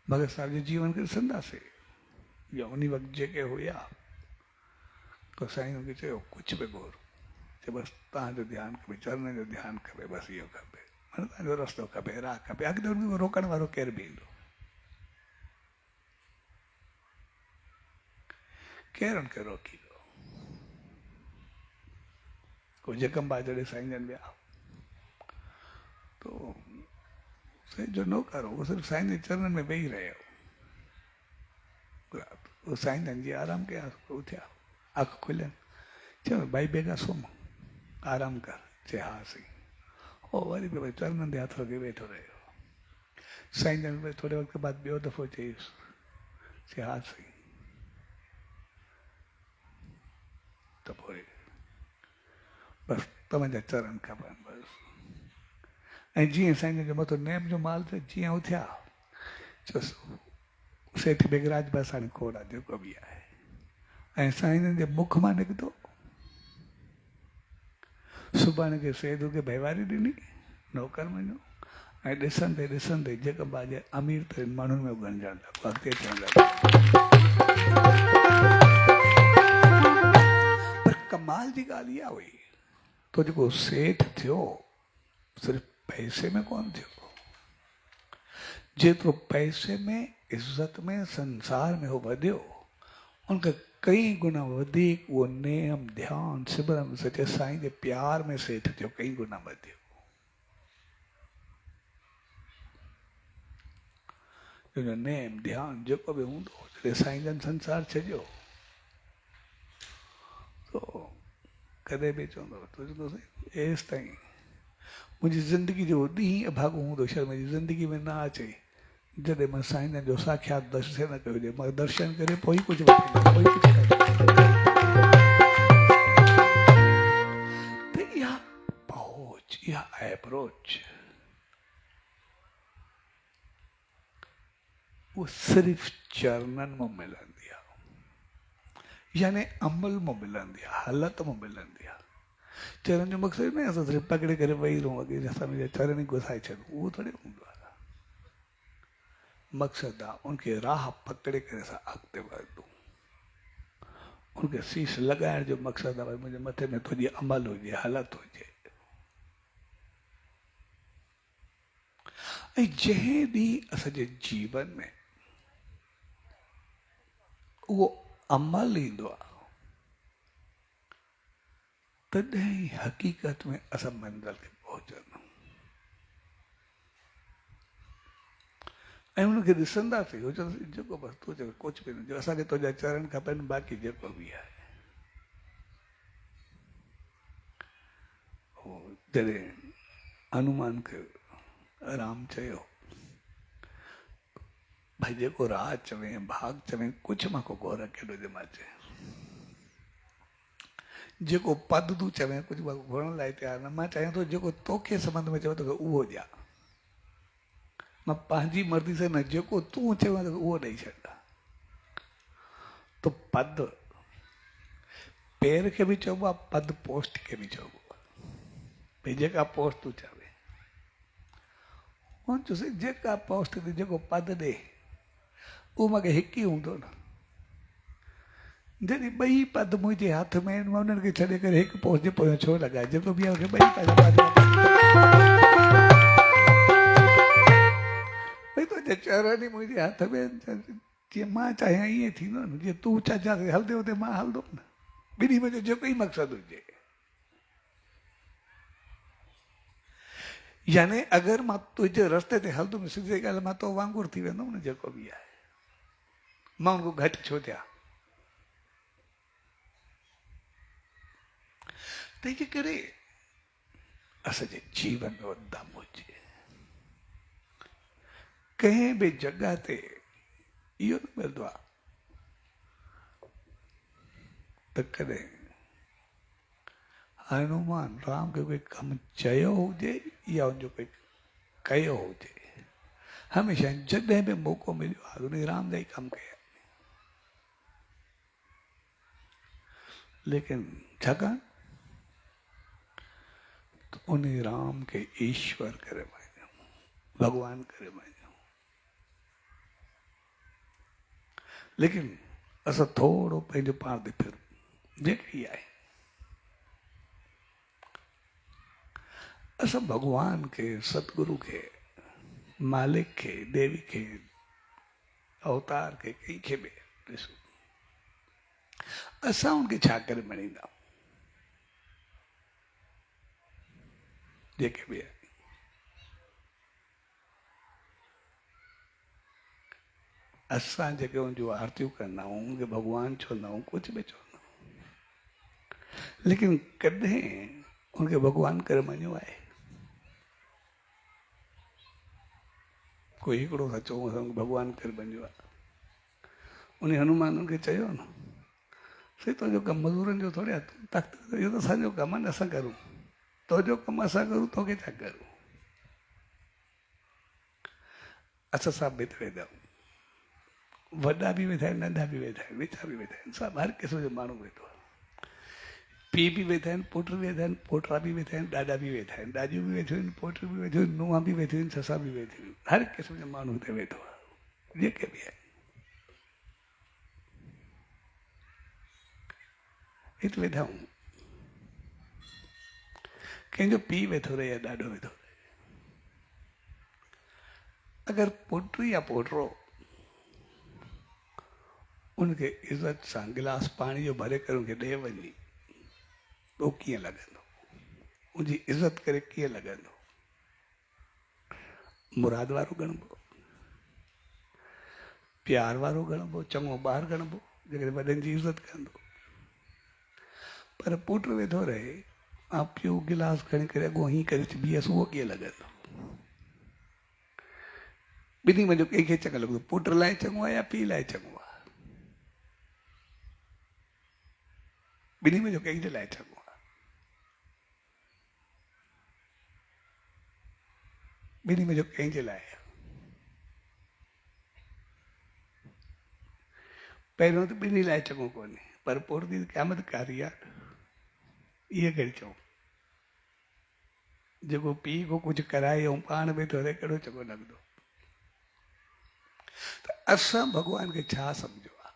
भगत साहब जे जीवन खे ॾिसंदासीं या उन वक़्तु जेके हुया, तो साईं खे चयो कुझु बि घोर, चए बसि तव्हांजो ध्यानु खपे, चरणनि जो ध्यानु खपे, बसि इहो खपे, माना तव्हांजो रस्तो खपे, राह खपे, अॻिते हुनखे रोकण वारो केरु बि ईंदो, केरु हुनखे रोकींदो। को जकंबा जॾहिं साईं जन विया तो साईं जो नौकर हो, वो सिर्फ साईं जे चरणनि में वेही रहियो। वो साईं जन जी आराम कया, उथिया, अखि खुलियनि, चयो भाई बेगा सुम, आराम कर, चए हा साईं। ओ वरी बि चरणनि ते हथ रखी वेठो रहियो। साईं जन थोरे वक़्त बाद ॿियो दफ़ो चईसि, चए हा साईं। त पोइ बसि तव्हांजा चरण खपनि बसि। ऐं जीअं साईं जो मथो नेम जो माल थियो जीअं उथिया चयोसि सेठ बेगराज बसाणी खोड़ आहे जेको बि आहे। ऐं साईं जे मुख मां निकितो सुभाणे खे सेठ खे भैवारी ॾिनी नौकर मञो ऐं ॾिसंदे ॾिसंदे जेका बाजे अमीर त माण्हुनि में उगणजण लॻो अॻिते अचण लॻो। पर कमाल जी ॻाल्हि इहा हुई तो जेको सेठ थियो सिर्फ़ु पैसे में कोन थियो, जेतिरो पैसे में इज़त में संसार में हो वधियो उनखे कई गुना वधीक उहो नेम ध्यान सिमरन सचे साईं जे प्यार में सेठ थियो कई गुना वधियो। जो नेम ध्यान जेको बि हूंदो जॾहिं साईं जन संसार छॾियो तो कॾहिं बि चवंदो तुंहिंजो एसि ताईं मुंहिंजी ज़िंदगी जो ॾींहुं अभागो हूंदो शायदि मुंहिंजी ज़िंदगी में न अचे जॾहिं मां साईं जन जो साक्षात दर्शन न कयो हुजे, मां दर्शन करे पोइ कुझु त इहा पहुच इहा अप्रोच वो सिर्फ़ चरणनि में मिलंदी आहे, यानी अमल में मिलंदी आहे, हालत में मिलंदी आहे। चरण जो मक़सदु न असां सिर्फ़ु पकड़े करे वेही रहूं अॻे असां मुंहिंजा चरण ई घुसाए छॾूं, उहो थोरी हूंदो आहे। मक़सदु आहे उनखे राह पकड़े करे असां अॻिते वधूं, उनखे शीश लॻाइण जो मक़सदु आहे मुंहिंजे मथे में तुंहिंजी अमल हुजे हालत हुजे। ऐं जंहिं ॾींहुं असांजे जीवन में उहो अमल ईंदो आहे तॾहिं हक़ीक़त में असां मंज़िल खे पहुचंदा ऐं उनखे ॾिसंदासीं हो चवंदासीं जेको बसि तूं चवे कुझु बि न जो असांखे तुंहिंजा चरण खपनि बाक़ी जेको बि आहे। जॾहिं हनुमान खे राम चयो भाई जेको राज चवे भाग चवे कुझु मां को गौर केॾो जे मां चए जेको पद तूं चवे कुझु मां घुरण लाइ तयारु न, मां चाहियां थो जेको तोखे संबंध में चवे तोखे उहो ॾियां, मां पंहिंजी मर्ज़ी सां न जेको तूं चवे तोखे उहो ॾेई छॾा। तो पद पेर खे बि चइबो आहे, पद पोस्ट खे बि चइबो आहे, भई जेका पोस्ट तूं चवे हुन चयोसि जेका पोस्ट ते जेको पद ॾे उहो मूंखे हिकु ई हूंदो न। जॾहिं ॿई पद मुंहिंजे हथ में आहिनि मां उन्हनि खे छॾे करे हिकु पोस्ट जे पोयां छो लॻाए, जेको बि आहे ॿई भई तुंहिंजा चरण ई मुंहिंजे हथ में जीअं मां चाहियां ईअं थींदो न, जीअं तूं चाहे हलंदे हुते मां हलंदुमि न, ॿिन्ही में जो जेको ई मक़सदु हुजे। यानी अगरि मां तुंहिंजे रस्ते ते हलंदुमि सिधी ॻाल्हि मां तो वांगुरु थी वेंदुमि न, जेको बि आहे मां उनखां घटि छो थियां। तंहिंजे करे असांजे जीवन में दम हुजे, कंहिं बि जॻह ते इहो न मिलंदो आहे त कॾहिं हनुमान राम खे कोई कमु चयो हुजे या उनजो कोई कयो हुजे, हमेशह जॾहिं बि मौक़ो मिलियो आहे उन राम जा ई कमु कया। लेकिन छाकाणि उन राम के ईश्वर करे मञो, भगवान करे मञो। लेकिन असां थोरो पंहिंजो पाण ते फिर जेकी आहे असां भगवान के सतगुरु के मालिक के देवी के अवतार के कंहिंखे बि ॾिसो असां उनखे छा करे मञींदा जेके बि आहे। असां जेके उनजूं आरतियूं कंदा आहियूं उनखे भॻवानु चवंदा आहियूं कुझु बि चवंदा आहियूं, लेकिन कॾहिं उनखे भॻवानु करे मञियो आहे? कोई हिकिड़ो था चऊं असां भॻवानु करे मञियो आहे। उन हनुमान खे चयो न साईं तुंहिंजो कमु मज़ूरनि जो थोरी आहे, तख़्त इहो त असांजो कमु आहे न, असां करूं। तो जो कम असां करूं तो के छा करूं? असां सभु वेठा वेंदा आहियूं, वॾा बि वेठा आहिनि, नंढा बि वेठा आहिनि, वेठा बि वेठा आहिनि, सभु हर क़िस्म जो माण्हू वेठो आहे। पीउ बि वेठा आहिनि, पुट बि वेठा आहिनि, पोटा बि वेठा आहिनि, ॾाॾा बि वेठा आहिनि, ॾाॾियूं बि वेठियूं आहिनि, पोटियूं बि वेठियूं आहिनि, नुंहं बि वेठियूं आहिनि, ससा बि वेठियूं आहिनि, हर क़िस्म जो माण्हू हिते वेठो आहे, जेके बि आहिनि हिते वेठा आहियूं। कंहिंजो पीउ वेठो रहे या ॾाॾो वेठो रहे, अगरि पुट या पोटो उनखे इज़त सां गिलास पाणी जो भरे करे उनखे ॾे वञी, पोइ कीअं लॻंदो? उनजी इज़त करे कीअं लॻंदो? मुराद वारो ॻणबो, प्यार वारो ॻणबो, चङो ॿार ॻणबो, जेकॾहिं वॾनि जी इज़त कंदो। पर पुट वेठो रहे ऐं पीउ गिलास खणी करे अॻो हीअं करे बीहसि, उहो कीअं लॻंदो? ॿिन्ही में जो कंहिंखे चङो लॻंदो? पुट लाइ चङो आहे या पीउ लाइ चङो आहे? ॿिन्ही में जो कंहिंजे लाइ चङो आहे? ॿिन्ही में जो कंहिंजे लाइ? पहिरियों त ॿिन्ही लाइ चङो कोन्हे, पर पोइ बि क़यामत कारी आहे। इहे कहिड़ी चऊं, जेको पीउ को कुझु कराए ऐं पाण वेठो रहे, कहिड़ो चङो लॻंदो? त असां भॻवान खे छा सम्झो आहे?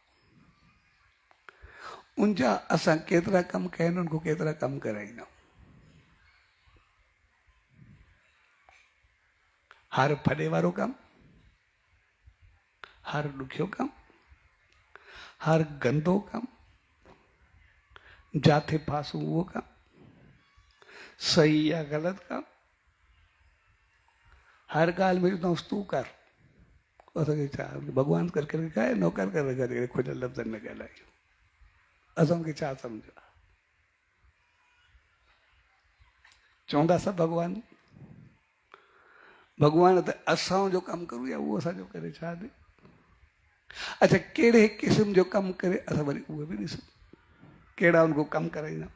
उनजा असां केतिरा कम कया आहिनि, उनको केतिरा कम कराईंदा? हर फॾे वारो कमु, हर ॾुखियो कमु, हर गंदो कमु, जाथे फासूं उहो कमु, सही या ग़लति कमु, हर ॻाल्हि में चवंदासीं तूं कर, असांखे छा भॻवान कर करे खाए, नौकर कर करे खुलियल लफ़्ज़नि में ॻाल्हायूं, असांखे छा सम्झो आहे? चवंदा सभु भॻवान, भॻवान त असां जो कमु करूं या उहो असांजो करे छा ॾे? अच्छा, कहिड़े क़िस्म जो कमु करे, असां वरी उहे बि ॾिसूं, कहिड़ा उनको कमु कराईंदा?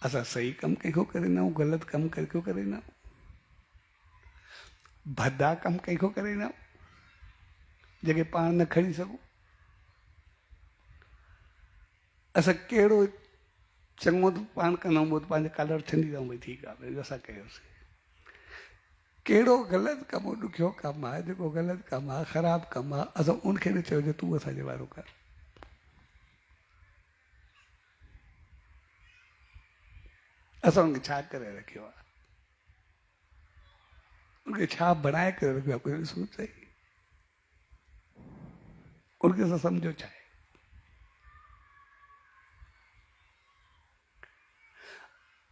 असां सही कमु कंहिंखो कराईंदा आहियूं, ग़लति कमु कंहिंखो कराईंदा आहियूं, भदा कमु कंहिंखो कराईंदा आहियूं, जेके पाण न खणी सघूं? असां कहिड़ो चङो त पाण कंदा आहियूं, पंहिंजे कलर छंदी था भई ठीकु आहे, भई असां कयोसीं। कहिड़ो ग़लति कमु, ॾुखियो कमु आहे, जेको ग़लति कमु आहे, ख़राबु कमु आहे, असां उनखे न चयो तूं असांजे वारो कर। असां उनखे छा करे रखियो आहे? उनखे छा बणाए करे रखियो आहे? कोई ॾिसूं सही, उनखे असां सम्झो छा आहे?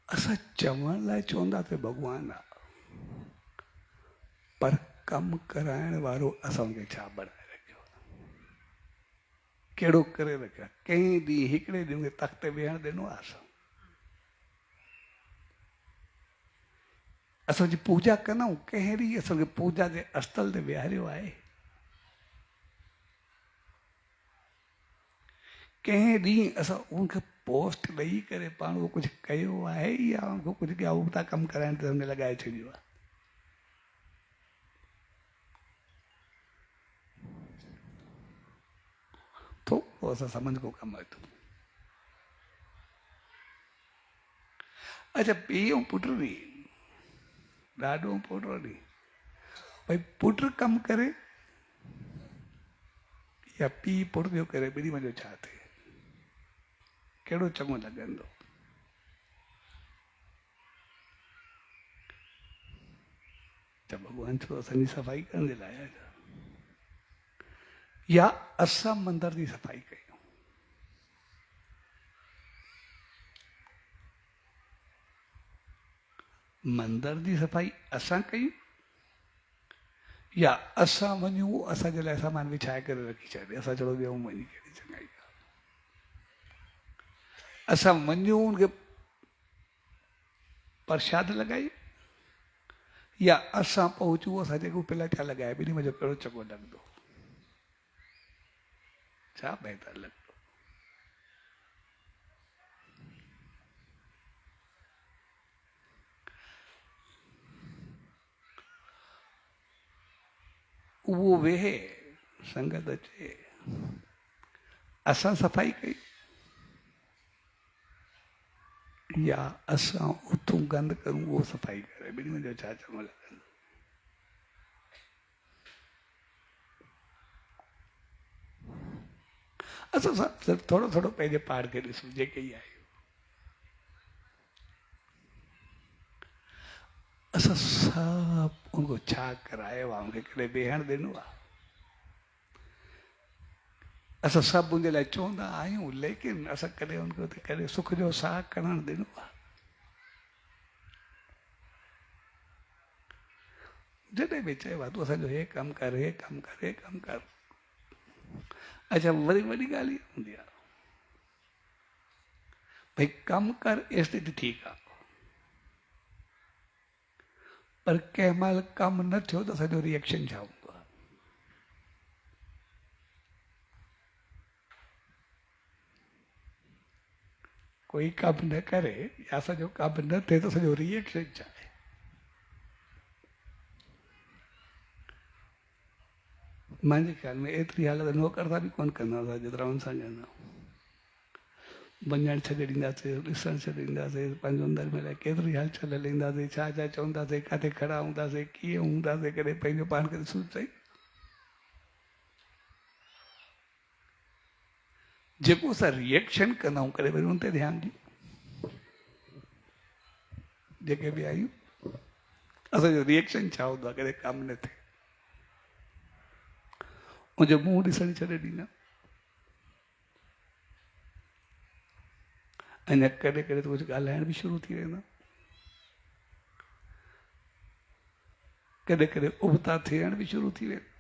असां चवण लाइ चवंदा त भॻवान आहे, पर कमु कराइण वारो असां उनखे छा बणाए रखियो आहे? कहिड़ो करे रखियो आहे? कंहिं ॾींहुं हिकिड़े ॾींहुं खे तख़्त ते वेहण ॾिनो आहे? असांजी पूजा कंदा आहियूं, कंहिं ॾींहुं असांखे पूजा जे स्थल ते विहारियो आहे? कंहिं ॾींहुं असां उनखे पोस्ट ॾेई करे पाण उहो कुझु कयो आहे या उनको कुझु ॿिया उबता कमु कराइण ते हुन लॻाए छॾियो आहे? तो पोइ असां सम्झ को कमु अचूं। अच्छा, पीउ ऐं पुट ॾी, ॾाॾो ऐं पोटो ॾी, भई पुट कमु करे या पीउ पुट जो करे, ॿिन्ही में छा थिए? कहिड़ो चङो लॻंदो? त भॻवान छो असांजी सफ़ाई करण जे लाइ आहे, या असां मंदर जी सफ़ाई कयूं? मंदर जी सफ़ाई असां कयूं या असां वञूं असांजे लाइ सामान विछाए करे रखी छॾे, असां चलो वियूं वञी कहिड़ी चङाई आहे? असां वञूं उनखे प्रसाद लॻायूं या असां पहुचूं असां जेको प्लेट लॻाए, ॿिन्ही में जो कहिड़ो चङो लॻंदो? छा बहितर लॻंदो? उहो वेहे संगत अचे असां सफ़ाई कई या असां उथूं गंद करूं उहो सफ़ाई करे ॿिन्ही में जो छा चवणु लॻनि असां सिर्फ़ु थोरो थोरो पंहिंजे पाण खे ॾिसूं जेके ई आहियूं असां सभु उनको छा करायो आहे उनखे कॾहिं वेहण ॾिनो आहे असां सभु उनजे लाइ चवंदा आहियूं लेकिन असां कॾहिं उनखे कॾहिं सुख जो साह करणु ॾिनो आहे जॾहिं बि चयो आहे तूं असांजो हे कमु कर हे कमु कर हे कमु कर अच्छा वरी वॾी ॻाल्हि इहा हूंदी आहे भई कमु कर एतिरी त ठीकु आहे पर कंहिं महिल कमु न थियो त असांजो रिएक्शन छा हूंदो आहे कोई कमु न करे या असांजो कमु न थिए त असांजो रिएक्शन छा आहे मुंहिंजे ख़्याल में एतिरी हालत नौकर बि कोन कंदा हुआ जेतिरा हुन सां कंदा वञणु छॾे ॾींदासीं ॾिसणु छॾे ॾींदासीं पंहिंजो अंदरि में केतिरी हलचल हलाईंदासीं छा छा चवंदासीं किथे खड़ा हूंदासीं कीअं हूंदासीं कॾहिं पंहिंजो पाण खे ॾिसूं सही जेको असां रिएक्शन कंदा आहियूं कॾहिं वरी हुन ते ध्यानु ॾियूं जेके बि आहियूं असांजो रिएक्शन छा हूंदो आहे कॾहिं कमु न थिए मुंहिंजो मुंहुं ॾिसण छॾे ॾींदा अञा कॾहिं कॾहिं त कुझु ॻाल्हाइण बि शुरू थी वेंदा कॾहिं कॾहिं उबता थियण बि शुरू थी वेंदा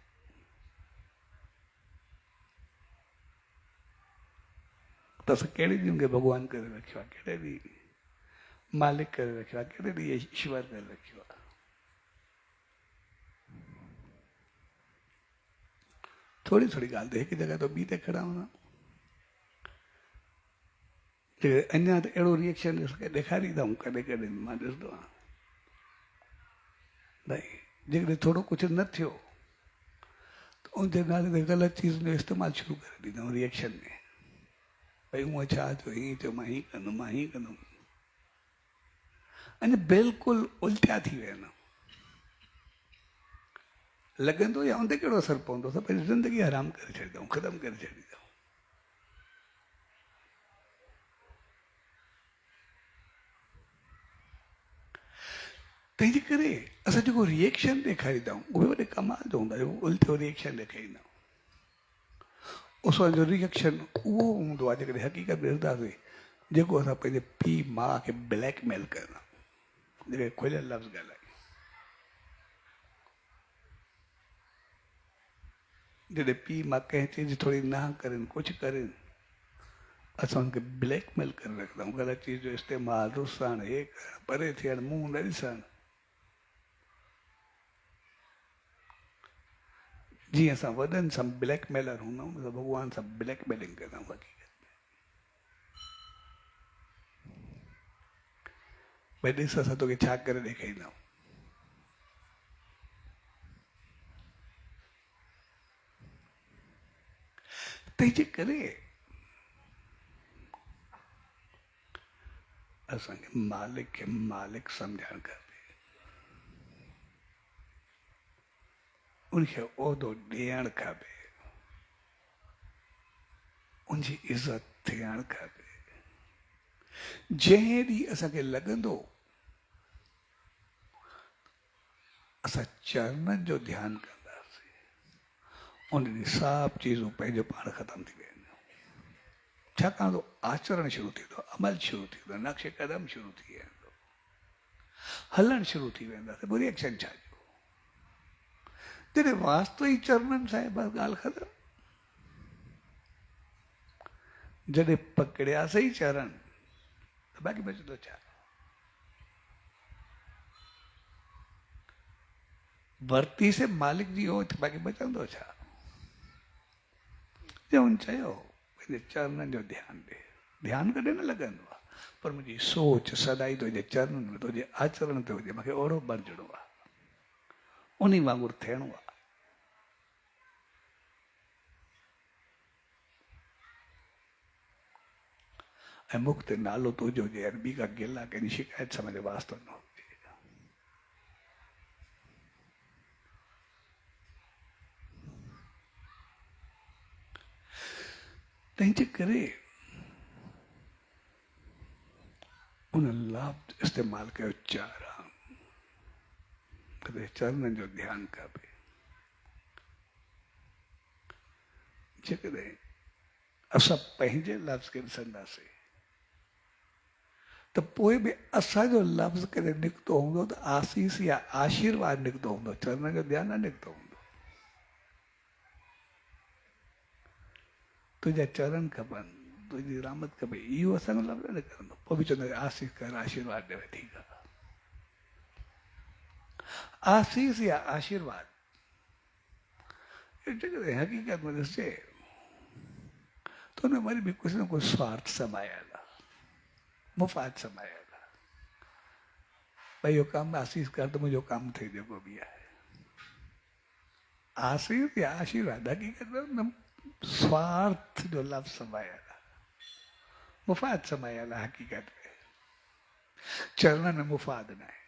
त असां कहिड़े ॾींहं खे भॻवानु करे रखियो आहे कहिड़े ॾींहुं मालिक करे रखियो आहे कहिड़े ॾींहुं ईश्वर करे रखियो आहे थोरी थोरी ॻाल्हि ते हिकु जॻह तो ॿी ते खड़ा हूंदा अञा त अहिड़ो रिएक्शन ॾेखारींदा आहियूं कॾहिं कॾहिं मां ॾिसंदो आहियां भई जेकॾहिं थोरो कुझु न थियो त उनजे नाले ते ग़लति चीज़ जो इस्तेमालु शुरू करे ॾींदा आहियूं रिएक्शन में भई हूअं छा थियो हीअं थियो मां हीअं कंदुमि मां हीअं कंदुमि अञा बिल्कुलु उल्टिया थी वेंदा लॻंदो या उन ते कहिड़ो असरु पवंदो त पंहिंजी ज़िंदगी आराम करे छॾींदा आहियूं ख़तमु करे छॾींदा आहियूं तंहिंजे करे असां जेको रिएक्शन ॾेखारींदा आहियूं उहे वॾे कमाल जो हूंदो आहे उल्टो रिएक्शन ॾेखारींदा आहियूं असांजो रिएक्शन उहो हूंदो आहे जेकॾहिं हक़ीक़त में ॾिसंदासीं जेको असां पंहिंजे पीउ माउ खे ब्लैकमेल कंदा जेके खुलियल लफ़्ज़ ॻाल्हायूं जॾहिं पीउ मां कंहिं चीज थोरी ना कनि कुझु कनि असां हुनखे ब्लैकमेल करे रखंदा आहियूं ग़लति चीज जो इस्तेमालु रुसणु हे करणु परे थियणु मुंहुं न ॾिसणु जीअं असां वॾनि सां ब्लैकमेलर हूंदा आहियूं असां भॻवान सां ब्लैकमेलिंग कंदा आहियूं हक़ीक़त में भई ॾिस असां तोखे छा करे ॾेखारींदा आहियूं तंहिंजे करे असांखे मालिक खे मालिक सम्झणु खपे उनखे उहिदो ॾियणु खपे उनजी इज़त थियणु खपे जंहिं ॾींहुं असांखे लॻंदो असां चरणनि जो ध्यानु कंदासीं उन ॾींहुं सभु चीज़ूं पंहिंजो पाण ख़तमु थी वेंदियूं छाकाणि तो आचरण शुरू थींदो अमल शुरू थींदो नक्श कदम शुरू थी वेंदो हलणु शुरू थी वेंदासीं पोइ रिएक्शन छा जो जॾहिं वास्तविक चरणनि सां बसि ॻाल्हि ख़तमु जॾहिं पकड़ियासीं चरण त बाक़ी बचंदो छा वरितीसीं मालिक जी ओथ बाक़ी बचंदो छा हुन चयो पंहिंजे चरणनि जो ध्यानु ॾे ध्यानु कॾहिं न लॻंदो आहे पर मुंहिंजी सोच सदाई तुंहिंजे चरणनि में तुंहिंजे आचरण ते हुजे मूंखे ओहिड़ो बणिजणो आहे उन वांगुरु थियणो आहे ऐं मुख्य नालो तुंहिंजो जे अरबी का गिला कंहिंजी शिकायत सां मुंहिंजे वास्तो न हुजे। तंहिंजे करे उन लफ़्ज़ इस्तेमालु कयो चारां, कॾहिं चरणनि जो ध्यानु कबे। जेकॾहिं असां पंहिंजे लफ़्ज़ खे ॾिसंदासीं त पोइ बि असांजो लफ़्ज़ कॾहिं निकितो हूंदो त आसीस या आशीर्वाद निकितो हूंदो, चरणनि जो ध्यानु न निकितो हूंदो। तुंहिंजा चरण खपनि, तुंहिंजी रहमत खपे, इहो असांजो लफ़्ज़ न निकिरंदो। पोइ बि चवंदा आसीस कर, आशीर्वाद ॾे वधीक। आसीस या आशीर्वाद जेकॾहिं हक़ीक़त में ॾिसजे त हुन में वरी बि कुझु न कुझु स्वार्थ समायल आहे, मुफ़ाद समायल आहे। भई इहो कमु आसीस कर त मुंहिंजो कमु थिए जेको बि आहे। आसीस या आशीर्वाद हक़ीक़त में स्वार्थ जो लफ़्ज़ समायल आहे, मुफ़ाद समायल आहे। हक़ीक़त में चरणनि में मुफ़ाद न आहे।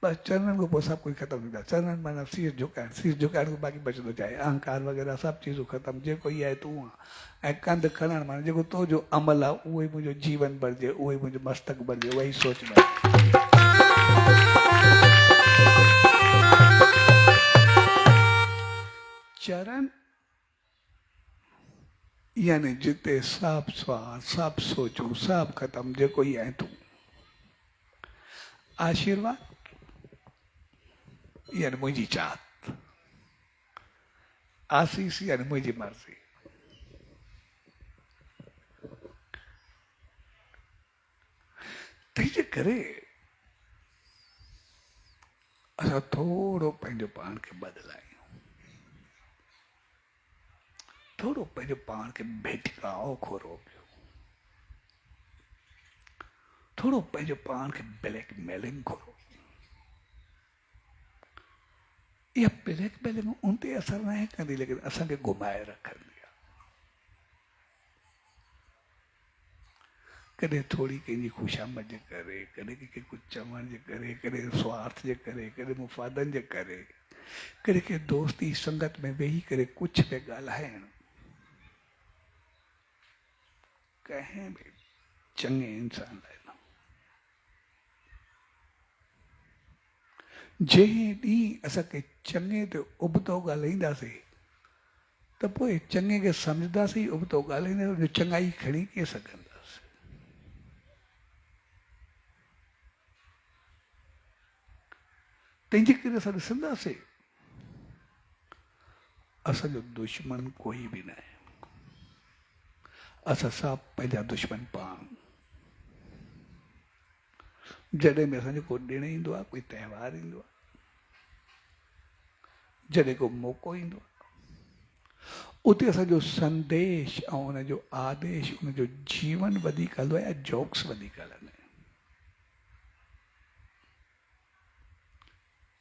बस चरणनि खां पोइ सभु कुझु ख़तमु थींदो आहे। चरणनि माना शीश झुकाइण खां बाक़ी बचंदो चाहे अहंकार वग़ैरह सभु चीज़ूं ख़तमु, जेको ई आहे तूं आहे। ऐं कंध खणणु माना जेको तुंहिंजो अमल आहे उहो ई मुंहिंजो जीवन बणिजे, उहो ई मुंहिंजो मस्तक बणिजे, उहा ई सोच बणिजे। चरण यानी जिते सभु स्वार्थ, सभु सोचूं, सभु ख़तमु, जेको ई आहे तूं। आशीर्वाद यानी मुंहिंजी चाहत, आसीस यानी मुंहिंजी मर्ज़ी। तंहिंजे करे असां थोरो पंहिंजो पाण खे बदिलायूं, थोरो पंहिंजो पाण खे भेटकाओ खोरो पियो, थोरो पंहिंजो पाण खे ब्लैकमेलिंग खोरो। इहा ब्लैकमेलिंग उन ते असर न आहे कंदी, लेकिन असांखे घुमाए रखंदी आहे। कॾहिं थोरी कंहिंजी ख़ुशामद जे करे, कॾहिं कंहिंखे कुझु चवण जे करे, कॾहिं स्वार्थ जे करे, कॾहिं मुफ़ादनि जे करे, कॾहिं कंहिं दोस्ती संगत में वेही करे कुझु पिया ॻाल्हाइण। कंहिं बि चङे इंसान लाइ न। जंहिं ॾींहुं असांखे चङे ते उबतो ॻाल्हाईंदासीं त पोइ चङे खे सम्झंदासीं, उबतो ॻाल्हाईंदासीं, चङाई खणी कीअं सघंदासीं। तंहिंजे करे असां ॾिसंदासीं असांजो दुश्मन कोई बि न आहे, असां सभु पंहिंजा दुश्मन पाण। जॾहिं बि असांजो को ॾिणु ईंदो आहे, कोई त्योहार ईंदो आहे, जॾहिं को मौक़ो ईंदो आहे, उते असांजो संदेश ऐं उनजो आदेश, उनजो जीवन वधीक हलंदो आहे या जोक्स वधीक हलंदा आहिनि।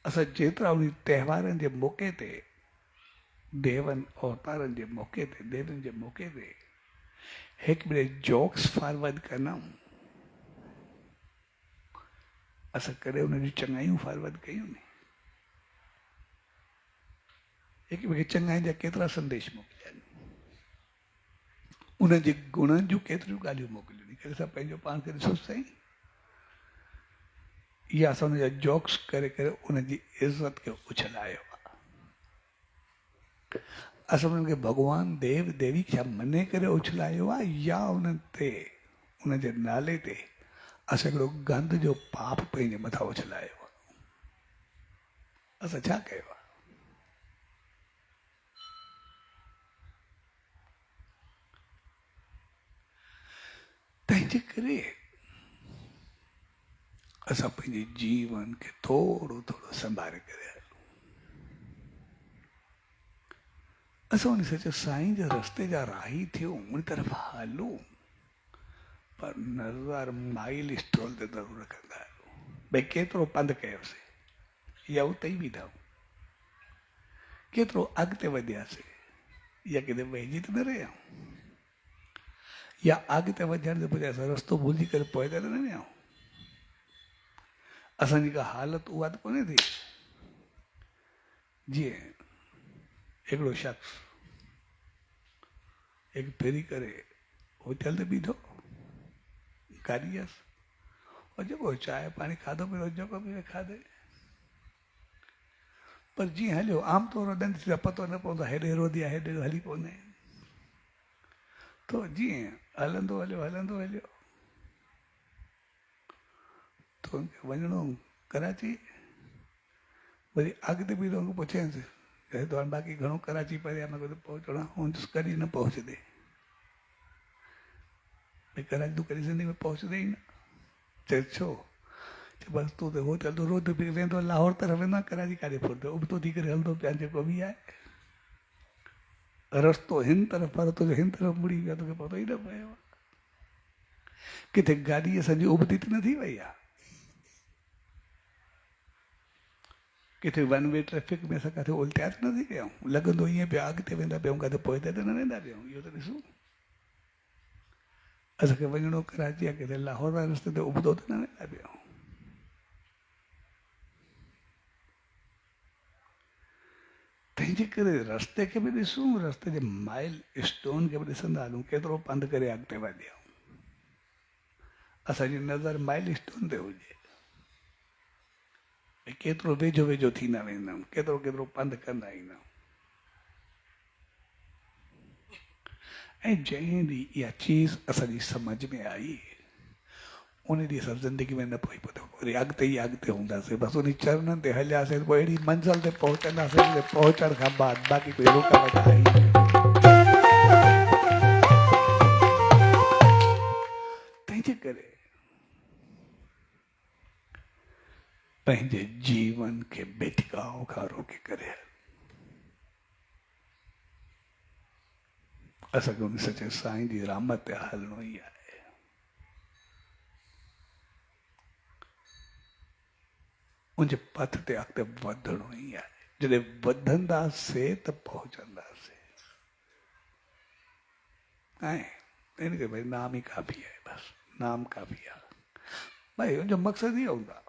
असां जेतिरा उन त्योहारनि जे मौक़े ते, देवनि अवतारनि जे मौक़े ते, देवनि जे मौक़े ते हिकु ॿिए जोक्स फॉरवर्ड कंदा, असां कॾहिं उन जूं चङाइयूं फॉरवर्ड कयूं नी। हिकु ॿिए खे चङाई जा केतिरा संदेश मोकिलिया आहिनि, उन जे गुणनि जूं केतिरियूं ॻाल्हियूं मोकिलियूं नी। करे असां पंहिंजो पाण खे ॾिसो साईं, या असां हुनजा जोक्स करे करे उनजी इज़त खे उछलायो आहे। असां उन्हनि खे भॻवान देव देवी छा मञे करे उछलायो आहे, या उन्हनि ते, उनजे नाले ते असां हिकिड़ो गंद जो पाप पंहिंजे मथां उछलायो आहे। असां छा कयो आहे? तंहिंजे करे असां पंहिंजे जीवन खे थोरो थोरो संभाले करे हलूं। असां उन सच साईं जे रस्ते जा राही थियूं, उन तरफ़ हलूं, पर नज़र माइल स्टोल ते ज़रूरु रखंदा आहियूं। भई केतिरो पंधु कयोसीं या उते ई बीठा, केतिरो अॻिते वधियासीं या किथे वहिजी त न रहिया, या अॻिते वधण जे बजाए असां रस्तो भुलिजी करे पोइ त न विया असांजी का हालत उहा त कोन्हे थी जीअं हिकिड़ो शख़्स हिकु फेरी करे होटल ते बीठो गाॾी हुअसि और जेको चांहि पाणी खाधो पीतो जेको बि खाधे पर जीअं हलियो आमतौर ते पतो न पवंदो हेॾे रोधी आहे हेॾे हली कोन्हे तो जीअं हलंदो हलियो तो उनखे वञिणो कराची वरी अॻिते बि लोग पुछेसि तो हाणे बाक़ी घणो कराची परे आहे मूंखे पहुचणो आहे हुन कॾहिं न पहुचंदे भई कराची तूं कॾहिं ज़िंदगी में पहुचंदे ई न चए छो बसि तूं त होटल तो रोड बि वेंदो लाहौर तरफ़ वेंदो आहे कराची काॾे फुरंदो उबतो थी करे हलंदो पिया जेको बि आहे रस्तो हिन तरफ़ पर तुंहिंजो हिन तरफ़ मुड़ी वियो तोखे पतो ई न पियो किथे गाॾी असांजी उबती त न थी वई आहे किथे वन वे ट्रैफिक में असां किथे उल्टिया त न थी विया आहियूं लॻंदो ईअं पिया अॻिते वेंदा पियूं किथे पोइते त न वेंदा पियूं इहो त ॾिसूं असांखे वञिणो कराची आहे किथे लाहौर वारे रस्ते ते उबतो त न वेंदा पियूं तंहिंजे करे रस्ते खे बि ॾिसूं रस्ते जे माइल स्टोन खे बि ॾिसंदा हलूं केतिरो पंधु करे अॻिते वधिया असांजी नज़र माइल स्टोन ते हुजे केतिरो वेझो वेझो थींदा वेंदा आहियूं केतिरो केतिरो पंधु कंदा ईंदा आहियूं ऐं जंहिं ॾींहुं इहा चीज़ असांजी सम्झ में आई उन ॾींहुं असां ज़िंदगी में न पई पतो वरी अॻिते ई अॻिते हूंदासीं बसि उन चरणनि ते हलियासीं पोइ अहिड़ी मंज़िल ते पहुचंदासीं पहुचण खां बाद बाक़ी कोई रुकावट आहे ई न तंहिंजे करे पंहिंजे जीवन खे बेटिकाओ खां रोके करे असांखे उन सचे साईं जी रहमत ते हलणो ई आहे उनजे पथ ते अॻिते वधणो ई आहे जॾहिं वधंदासीं त पहुचंदासीं ऐं इनखे भई नाम ई काफ़ी आहे बसि नाम काफ़ी आहे भई उनजो मक़सदु इहो हूंदो आहे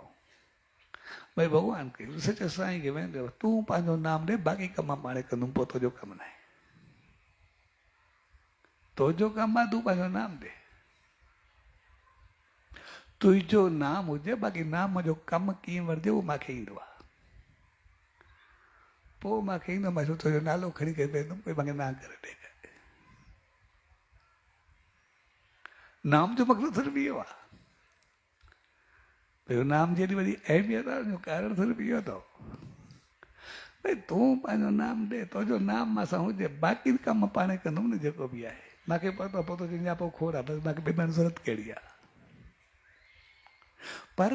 भई भॻवान खे सचे साईं खे वेंदो तूं पंहिंजो नाम ॾे बाक़ी कम मां पाणे कंदुमि पोइ तुंहिंजो कमु न आहे तुंहिंजो कमु आहे तूं पंहिंजो नाम ॾे तुंहिंजो नाम हुजे बाक़ी नाम जो कमु कीअं वठिजे उहो मूंखे ईंदो आहे पोइ मूंखे ईंदो मां तुंहिंजो नालो खणी करे वेंदुमि कोई मूंखे ना करे ॾे नाम जो मक़सदु सिर्फ़ु इहो आहे भई नाम जहिड़ी वॾी अहमियत आहे हुनजो कारण सिर्फ़ु इहो अथव भई तूं पंहिंजो नाम ॾे तुंहिंजो नाम मां सां हुजे बाक़ी कमु पाणे कंदुमि न जेको बि आहे मूंखे पतो आहे पोइ तुंहिंजा पोइ खोड़ आहे बसि मूंखे ॿिनि ज़रूरत कहिड़ी आहे पर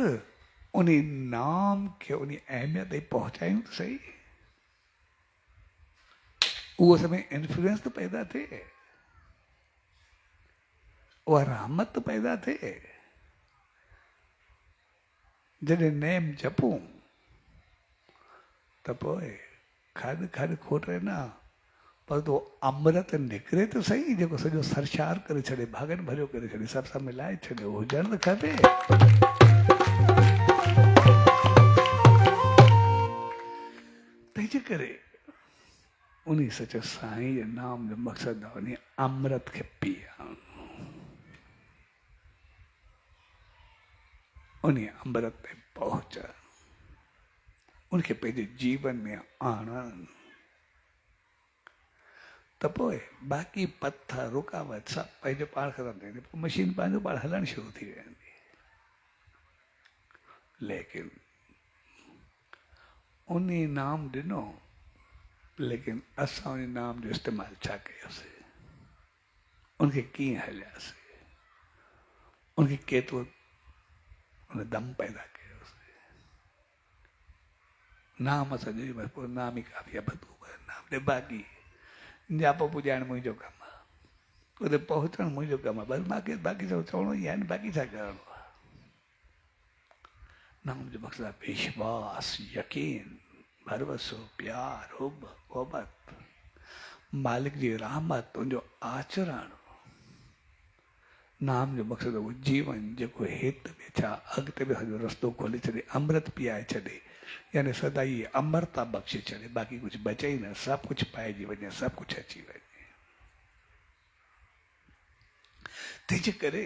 उन नाम खे उन अहमियत ताईं पहुचायूं त सही उहो समय इन्फ्लुएंस त पैदा थिए उहा रहमत त पैदा थिए जॾहिं नेम जपूं त पोइ खॾ खॾ खोटे न पर तो अमृत निकिरे त सही जेको सॼो सरशार करे छॾे भागन भरियो करे छॾे सभु सां मिलाए छॾे हुजणु त खपे तंहिंजे करे उन सचे साईं जे नाम जो मक़सदु आहे उन अमृत खे पीअणु उन अमृत ते पहुचणु उनखे पंहिंजे जीवन में आणणु त पोइ बाक़ी पत्थर रुकावट सभु पंहिंजो पाण ख़तमु थींदी पोइ मशीन पंहिंजो पाण हलणु शुरू थी वेंदी लेकिन उन नाम ॾिनो लेकिन असां उन नाम जो इस्तेमालु छा कयोसीं उनखे कीअं हलियासीं उनखे केतिरो उन दम पैदा कयोसीं नाम असांजो बसि पोइ नाम ई काफ़ी आहे बस नाम ॾे बाक़ी जाप पुॼाइणु मुंहिंजो कमु आहे उते पहुचणु मुंहिंजो कमु आहे बसि मूंखे बाक़ी सभु चवणो ई आहे न बाक़ी छा करिणो आहे नाम जो मक़सदु आहे विश्वास यकीन भरवसो प्यार हुब मोहबत मालिक जी रहमत तुंहिंजो आचरण नाम जो मक़सद वो जीवन जेको हित में छा अॻिते बि सॼो रस्तो खोले छॾे, अमृत पीआरे छॾे, यानी सदाई अमरता बख़्शे छॾे, बाक़ी कुछ बचे ही न, सब कुछ पाइजी वञे, सब कुछ अची वञे। तंहिंजे करे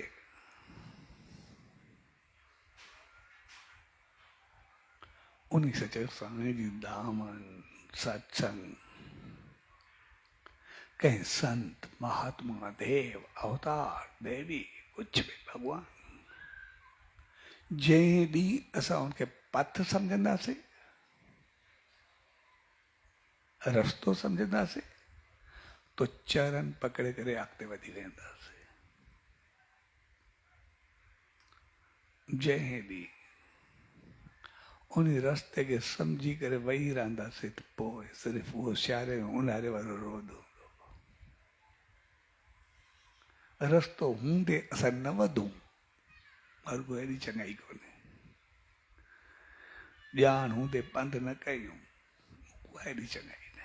उन्हीं सच्चे स्वामी जी दामन सत्संग कहीं संत महात्मा देव अवतार देवी कुछ भी भगवान जंहिं ॾींहुं असां उनखे पथ सम्झंदासीं, रस्तो सम्झंदासीं, तो चरण पकड़े करे अॻिते वधी वेंदासीं। जंहिं ॾींहुं उन रस्ते खे सम्झी करे वेही रहंदासीं त पोइ सिर्फ़ु उहो सियारे में ऊन्हारे वारो रोद हूंदो। रस्तो हूंदे असां न वधूं, मरुगो अहिड़ी चङाई कोन्हे। ॼाण हूंदे पंधु न कयूं, उहा एॾी चङाई न।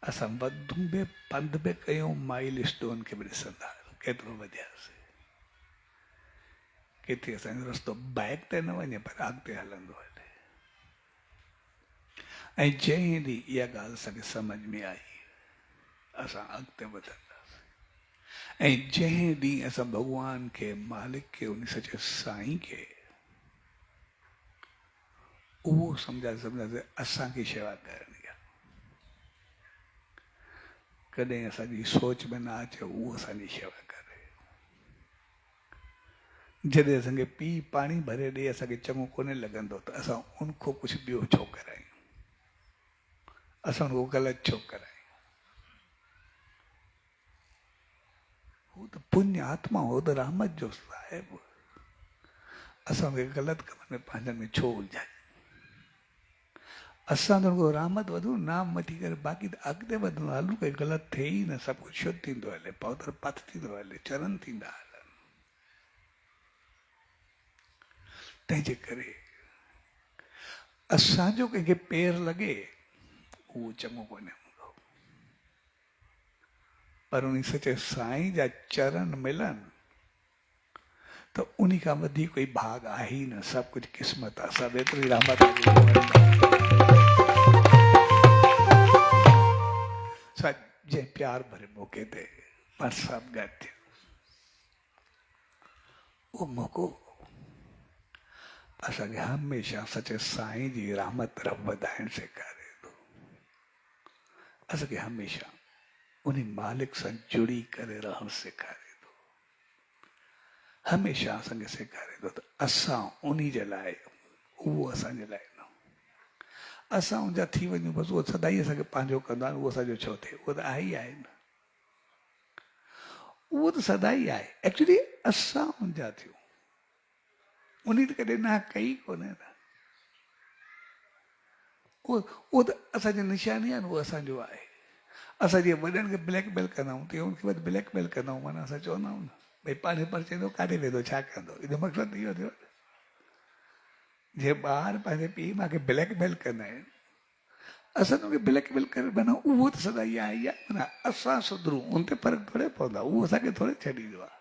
असां वधूं बि पंधु बि कयूं, माइल स्टोन खे बि ॾिसंदा केतिरो वधियासीं, किथे असांजो रस्तो बैक ते न वञे पर अॻिते हलंदो हले। ऐं जंहिं ॾींहुं इहा ॻाल्हि असांखे सम्झ में आई, असां अॻिते वधंदासीं। ऐं जंहिं ॾींहुं असां भॻवान खे, मालिक खे, उन सचे साईं खे उहो सम्झासीं असांखे शेवा करणी आहे, कॾहिं असांजी सोच में न अचे उहो असांजी शेवा करे। जॾहिं असांखे पीउ पाणी भरे ॾे असांखे चङो कोन्हे लॻंदो त असां उनखां कुझु ॿियो छो करायूं, असां उनखां ग़लति छो करायूं। हू त पुण्य आत्मा हो त रहमत जो साहिब, असां उनखे ग़लति कम में पंहिंजनि में छो उलझायूं। असां त उनखां रहमत वधूं, नाम वठी करे, बाक़ी त अॻिते वधूं हलूं, कोई ग़लति थिए ई न, सभु कुझु शुद्ध थींदो हले, पवित्र पथ थींदो हले, चरण थींदा हलनि। तंहिंजे करे असांजो कंहिंखे पेर लॻे उहो चङो कोन्हे हूंदो, पर उन सचे साईं जा चरण मिलनि त उन खां वधीक कोई भाग आहे ई न, सभु कुझु क़िस्मत आहे, सभु एतिरी रहमत जंहिं प्यार भरे मौक़े ते पाण सभु गॾु थियो, उहो मौक़ो असांखे हमेशह सचे साईं जी रहमत तरफ़ वधाइण सेखारे थो। असांखे हमेशह उन मालिक सां जुड़ी करे रहणु सेखारे थो, हमेशह असांखे सेखारे थो त असां उन जे लाइ, उहो असांजे लाइ न, असां उनजा थी वञूं बसि, उहो सदाई असांखे पंहिंजो कंदा आहिनि, उहो असांजो छो थिए, उहो त आहे ई आहे न, उहो त सदाई आहे। एक्चुअली असां उनजा थियूं, उन त कॾहिं ना कई कोन्हे न, उहो त असांजी निशानी आहे न, उहो असांजो आहे। असां जीअं वॾनि खे ब्लैकमेल कंदा आहियूं, तीअं उनखे वरी ब्लैकमेल कंदा आहियूं, माना असां चवंदा आहियूं न भई पाणे पर चवंदो काॾे वेंदो, छा कंदो, एॾो मतिलबु इहो थियो। जीअं ॿार पंहिंजे पीउ मां खे ब्लैकमेल कंदा आहिनि, असां उनखे ब्लैकमेल करे माना उहो त सदा इहा आहे, माना असां सुधरूं, उन ते फ़र्क़ु थोरे पवंदो आहे, उहो असांखे थोरे छॾींदो आहे।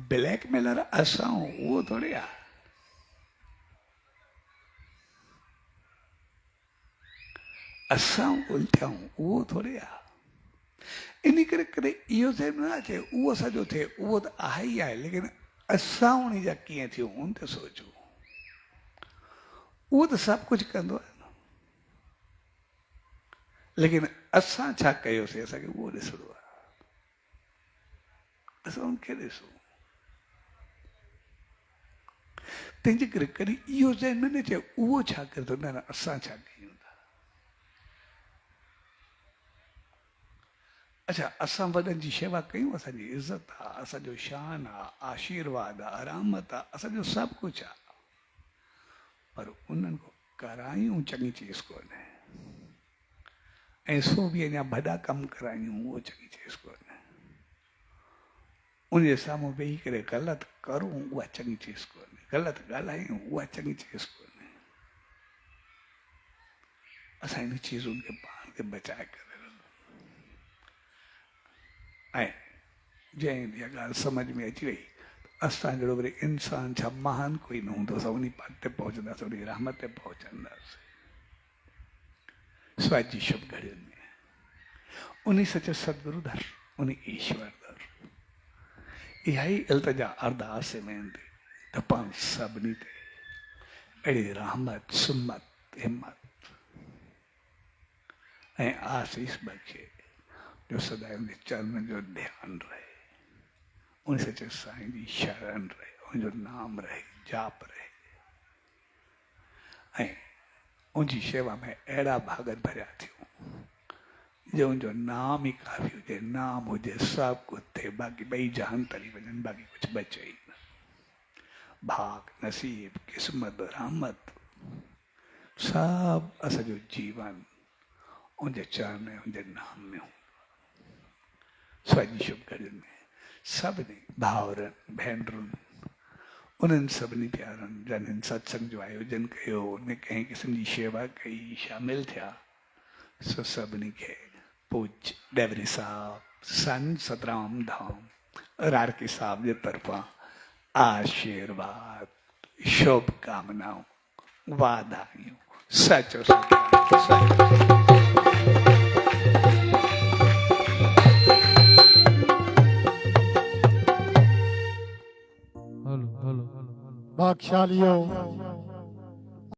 ब्लैकमेलर असां, उहो थोरे आहे। असां उल्टियाऊं, उहो थोरे आहे। इन करे कॾहिं इहो ज़हन न अचे उहो असांजो थिए, उहो त आहे ई आहे, लेकिन असां उन जा कीअं थियूं उन ते सोचूं। उहो त सभु कुझु कंदो आहे न, लेकिन असां छा कयोसीं असांखे उहो ॾिसणो आहे, असां उनखे ॾिसूं। तंहिंजे करे कॾहिं इहो ज़हन न अचे उहो छा करे थो, न न असां छा कयूं था। अच्छा, असां वॾनि जी शेवा कयूं, असांजी इज़त आहे, असांजो शान आहे, आशीर्वाद आहे, रहमत आहे, असांजो सभु कुझु आहे, पर उन्हनि खां करायूं चङी चीज़ कोन्हे, ऐं सो बि अञा भॾा कमु करायूं उहो चङी चीज़ कोन्हे, उनजे साम्हूं वेही करे ग़लति करूं उहा चङी चीज़ कोन्हे, ग़लति ॻाल्हायूं उहा चङी चीज़ कोन्हे। असां इन चीज़ुनि खे पाण खे बचाए करे ऐं जंहिं इहा ॻाल्हि सम्झ में अची वई असां जहिड़ो वरी इंसान छा महान कोई न हूंदो असां उन पार ते पहुचंदासीं उन रहमत ते पहुचंदासीं स्वाजी शुभ घड़ियुनि में उन सच सदगुरु दर उन ईश्वर दर इहा ई इल्तिजा अरदास में ईंदी त पाण सभिनी ते अहिड़ी रहमत सुमत हिम्मत ऐं आसीस बख़्शे जो सदा उन चरणनि जो ध्यानु रहे उन सचे साईं जी शरण रहे उनजो नाम रहे जाप रहे ऐं उनजी शेवा में अहिड़ा भागत भरिया थियूं जो उनजो नाम ई काफ़ी हुजे नाम हुजे सभु कुझु थिए बाक़ी ॿई जहान तरी वञनि बाक़ी कुझु बचे ई न भाग नसीब क़िस्मत रहमत सभु असांजो जीवन उनजे चरण में उनजे नाम में स्वाजी शुभ घड़ियुनि में सभिनी भाउरनि भेनरुनि उन्हनि सभिनी प्यारनि जन सत्संग जो आयोजन कयो उन कंहिं क़िस्म जी शेवा कई शामिल थिया सो सभिनी खे पूज्य डेवरी साहब संत सतराम धाम रारकी साहब जे तरफ़ां आशीर्वाद शुभकामनाऊं वाधायूं सचो सचो भाग्यशालियों